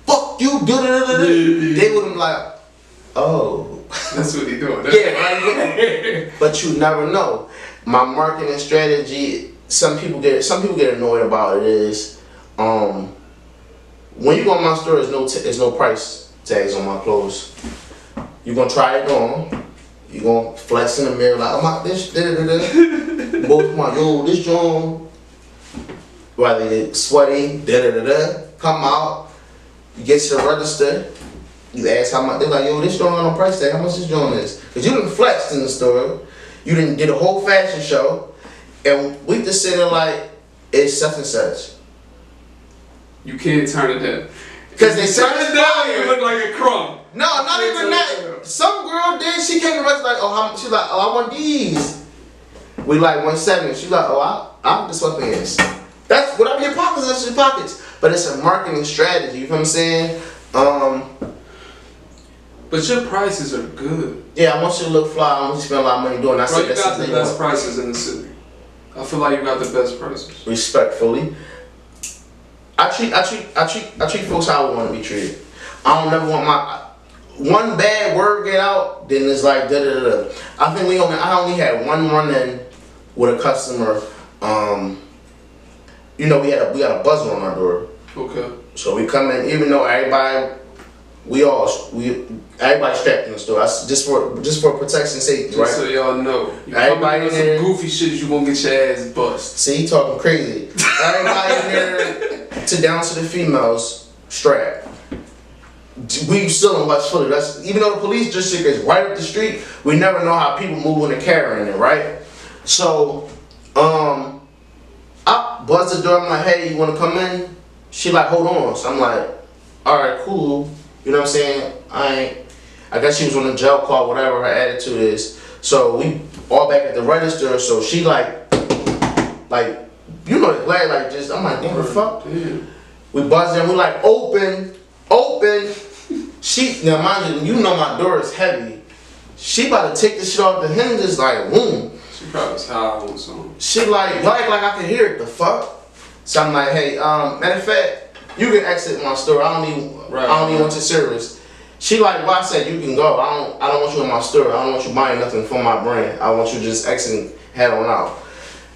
fuck you, they would have like, oh. That's what they doing. Yeah, right. But you never know. My marketing strategy, some people get annoyed about it is, when you go in my store, there's no price tags on my clothes. You gonna try it on. You gonna flex in the mirror like, oh my, this, both my, yo, this John. While they sweaty, come out. You get to the register. You ask how much. They're like, yo, this joint on no price tag. How much this joint is? Because you didn't flex in the store. You didn't did a whole fashion show. And we just sitting there like, it's such and such. You can't turn it down. Because they turn it down, you look like a crumb. No, not even that. Some girl did. She came to the restaurant like, oh, how much? She's like, oh, I want these. We like 170. She's like, oh, I'm the sweatpants. That's whatever your pockets, that's your pockets. But it's a marketing strategy. You know what I'm saying? But your prices are good. Yeah, I want you to look fly. I want you to spend a lot of money doing that. Bro, you got the best prices in the city. I feel like you got the best prices. Respectfully, I treat folks how I want to be treated. I don't never want my one bad word get out, then it's like da da da. I think I only had one run-in with a customer. You know, we had a buzzer on our door. Okay. So we come in, even though everybody strapped in the store. Just for protection, safety, right? Just so y'all know, you everybody in there, some goofy shit, you gonna get your ass bust. See, he talking crazy. Everybody in there, down to the females, strapped. We still in West Philly. Even though the police district is right up the street, we never know how people move when they're carrying it, right? So, I buzz the door. I'm like, hey, you wanna come in? She like, hold on. So I'm like, all right, cool. You know what I'm saying? I guess she was on the jail call, whatever her attitude is. So we all back at the register. So she like, you know, the glad like just. I'm like, what the fuck? Dude. We buzzed in. We like, open. She now mind you know my door is heavy. She about to take the shit off the hinges like, boom. She probably was high on something. She like I can hear it. The fuck? So I'm like, hey, matter of fact, you can exit my store. I don't need. I don't even want your service. She like, well, I said you can go. I don't want you in my store. I don't want you buying nothing from my brand. I want you just exiting head on out.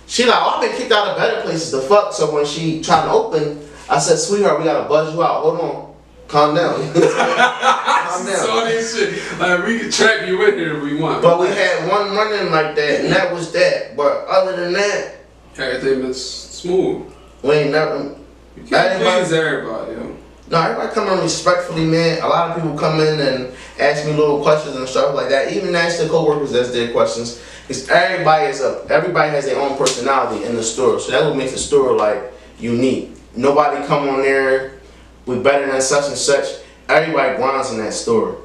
She like, oh, I've been kicked out of better places to fuck. So when she tried to open, I said, sweetheart, we gotta buzz you out. Hold on. Calm down. Calm down. So this shit, like we can trap you in here if we want. But we had one running like that, and that was that. But other than that, everything been smooth. We ain't never. You can't please everybody, yo. No, everybody come in respectfully, man. A lot of people come in and ask me little questions and stuff like that. Even ask the coworkers that's their questions. Because everybody has their own personality in the store. So that's what makes the store like unique. Nobody come on there, we better than such and such. Everybody grinds in that store.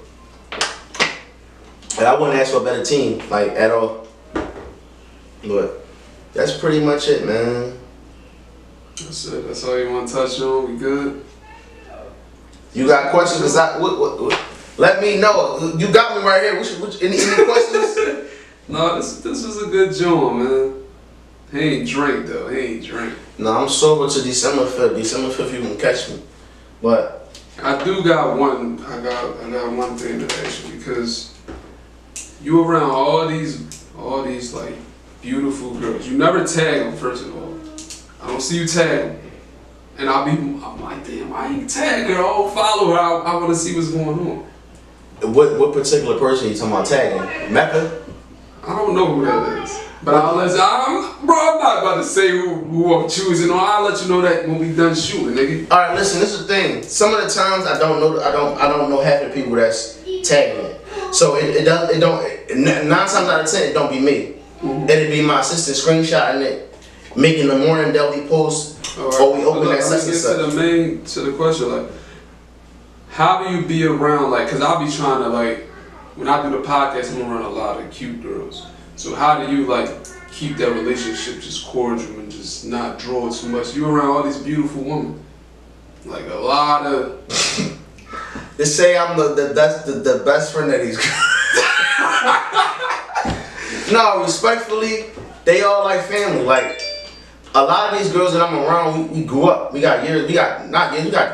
And I wouldn't ask for a better team, like at all. But that's pretty much it, man. That's it. That's all you want to touch on. We good? You got questions? Let me know. You got me right here. Any questions? No, this is a good joint, man. He ain't drink though. He ain't drink. No, I'm sober to December 5th. December 5th, you can catch me. But I do got one. I got one thing to ask you, because you around all these like beautiful girls. You never tag them, first of all. I don't see you tag them. And I'm like, damn, I ain't tag her. I don't follow her. I want to see what's going on. What particular person you talking about tagging? Mecca? I don't know who that is. But I'm not about to say who I'm choosing. I'll let you know that when we done shooting, nigga. All right, listen. This is the thing. Some of the times I don't know half the people that's tagging it. So it don't 9 times out of 10 it don't be me. It'd be my assistant screenshotting it, making the morning daily post. Right. Or we open that such and such. To the question, like, how do you be around, like, cause I'll be trying to, like, when I do the podcast, I'm around a lot of cute girls. So how do you, like, keep that relationship just cordial and just not draw too much? You around all these beautiful women, like a lot of. They say I'm the best friend of these girls. No, respectfully, they all like family. Like, a lot of these girls that I'm around, we grew up. We got years, we got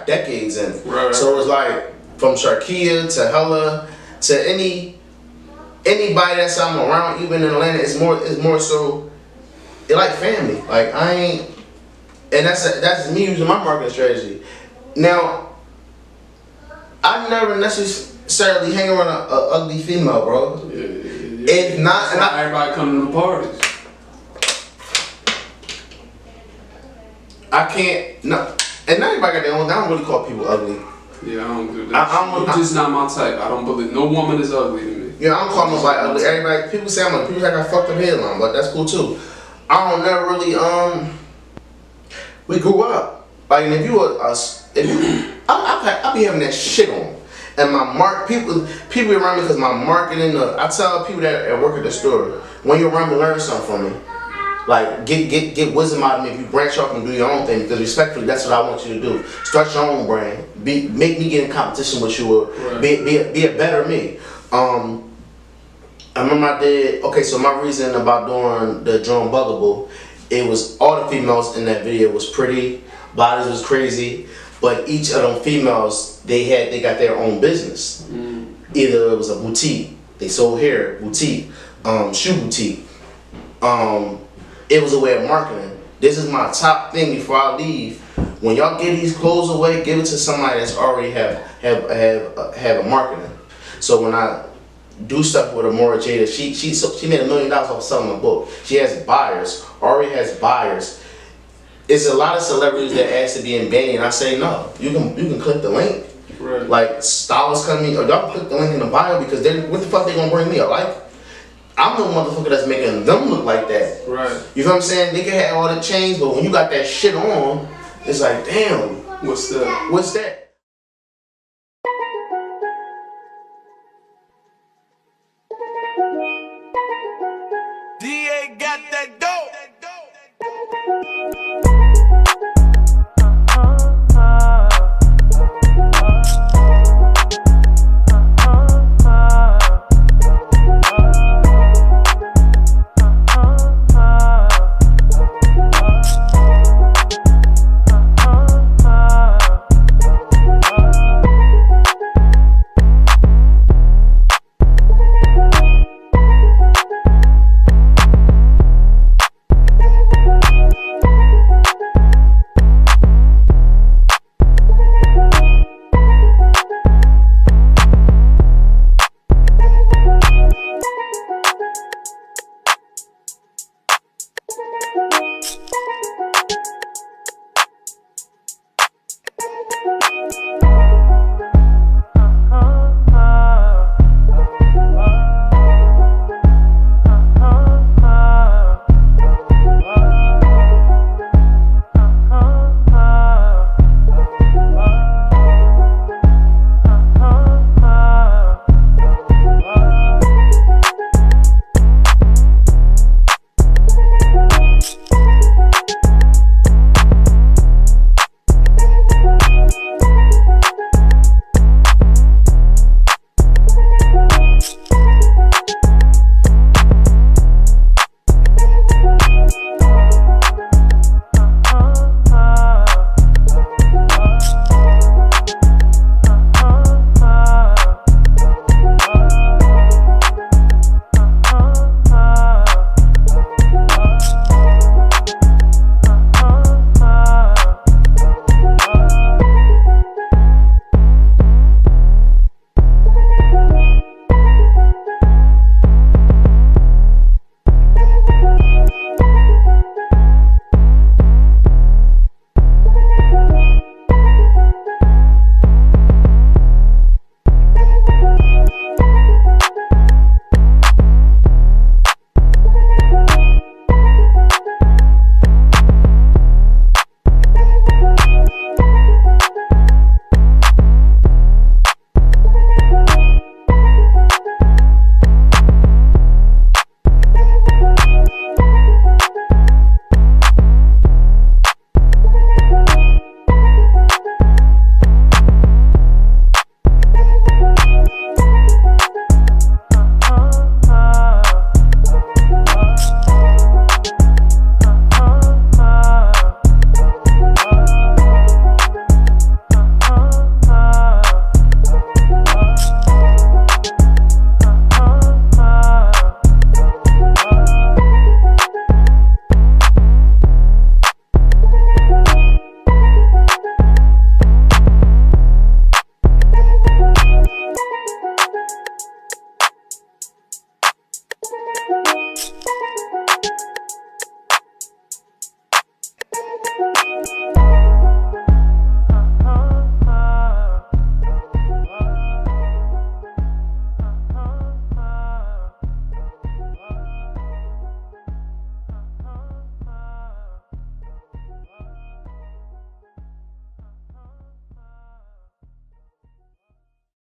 decades in. Right. So it's like from Sharkia to Hella to anybody that's I'm around, even in Atlanta, it's more so it like family. Like I ain't, and that's me using my marketing strategy. Now, I never necessarily hang around an ugly female, bro. Yeah. If not, and everybody coming to the parties. I can't, no, and not everybody got their own. I don't really call people ugly. Yeah, I don't do that. You're just not my type. I don't believe no woman is ugly to me. Yeah, I don't call nobody ugly. Everybody, people say I'm ugly. People say I got fucked up headline, but that's cool too. I don't never really we grew up. Like, and I be having that shit on. And my people around me, because my marketing, I tell people that work at the store, when you're around me, learn something from me. Like, get wisdom out of me if you branch off and do your own thing, because respectfully, that's what I want you to do. Start your own brand. Make me get in competition with you, or right. be a better me. I remember I did, okay, so my reason about doing the Drone Bugable, it was all the females in that video was pretty, bodies was crazy, but each of them females, they got their own business. Either it was a boutique, they sold hair, boutique, shoe boutique. It was a way of marketing. This is my top thing before I leave. When y'all get these clothes away, give it to somebody that's already have a marketing. So when I do stuff with Amora Jada, she made $1 million off selling a book. She has buyers, already has buyers. It's a lot of celebrities that ask to be in BANNI, and I say no. You can click the link. Right. Like stylists coming, or y'all click the link in the bio, because what the fuck they gonna bring me? I'm the motherfucker that's making them look like that. Right. You know what I'm saying? They can have all the chains, but when you got that shit on, it's like, damn. What's that? What's that?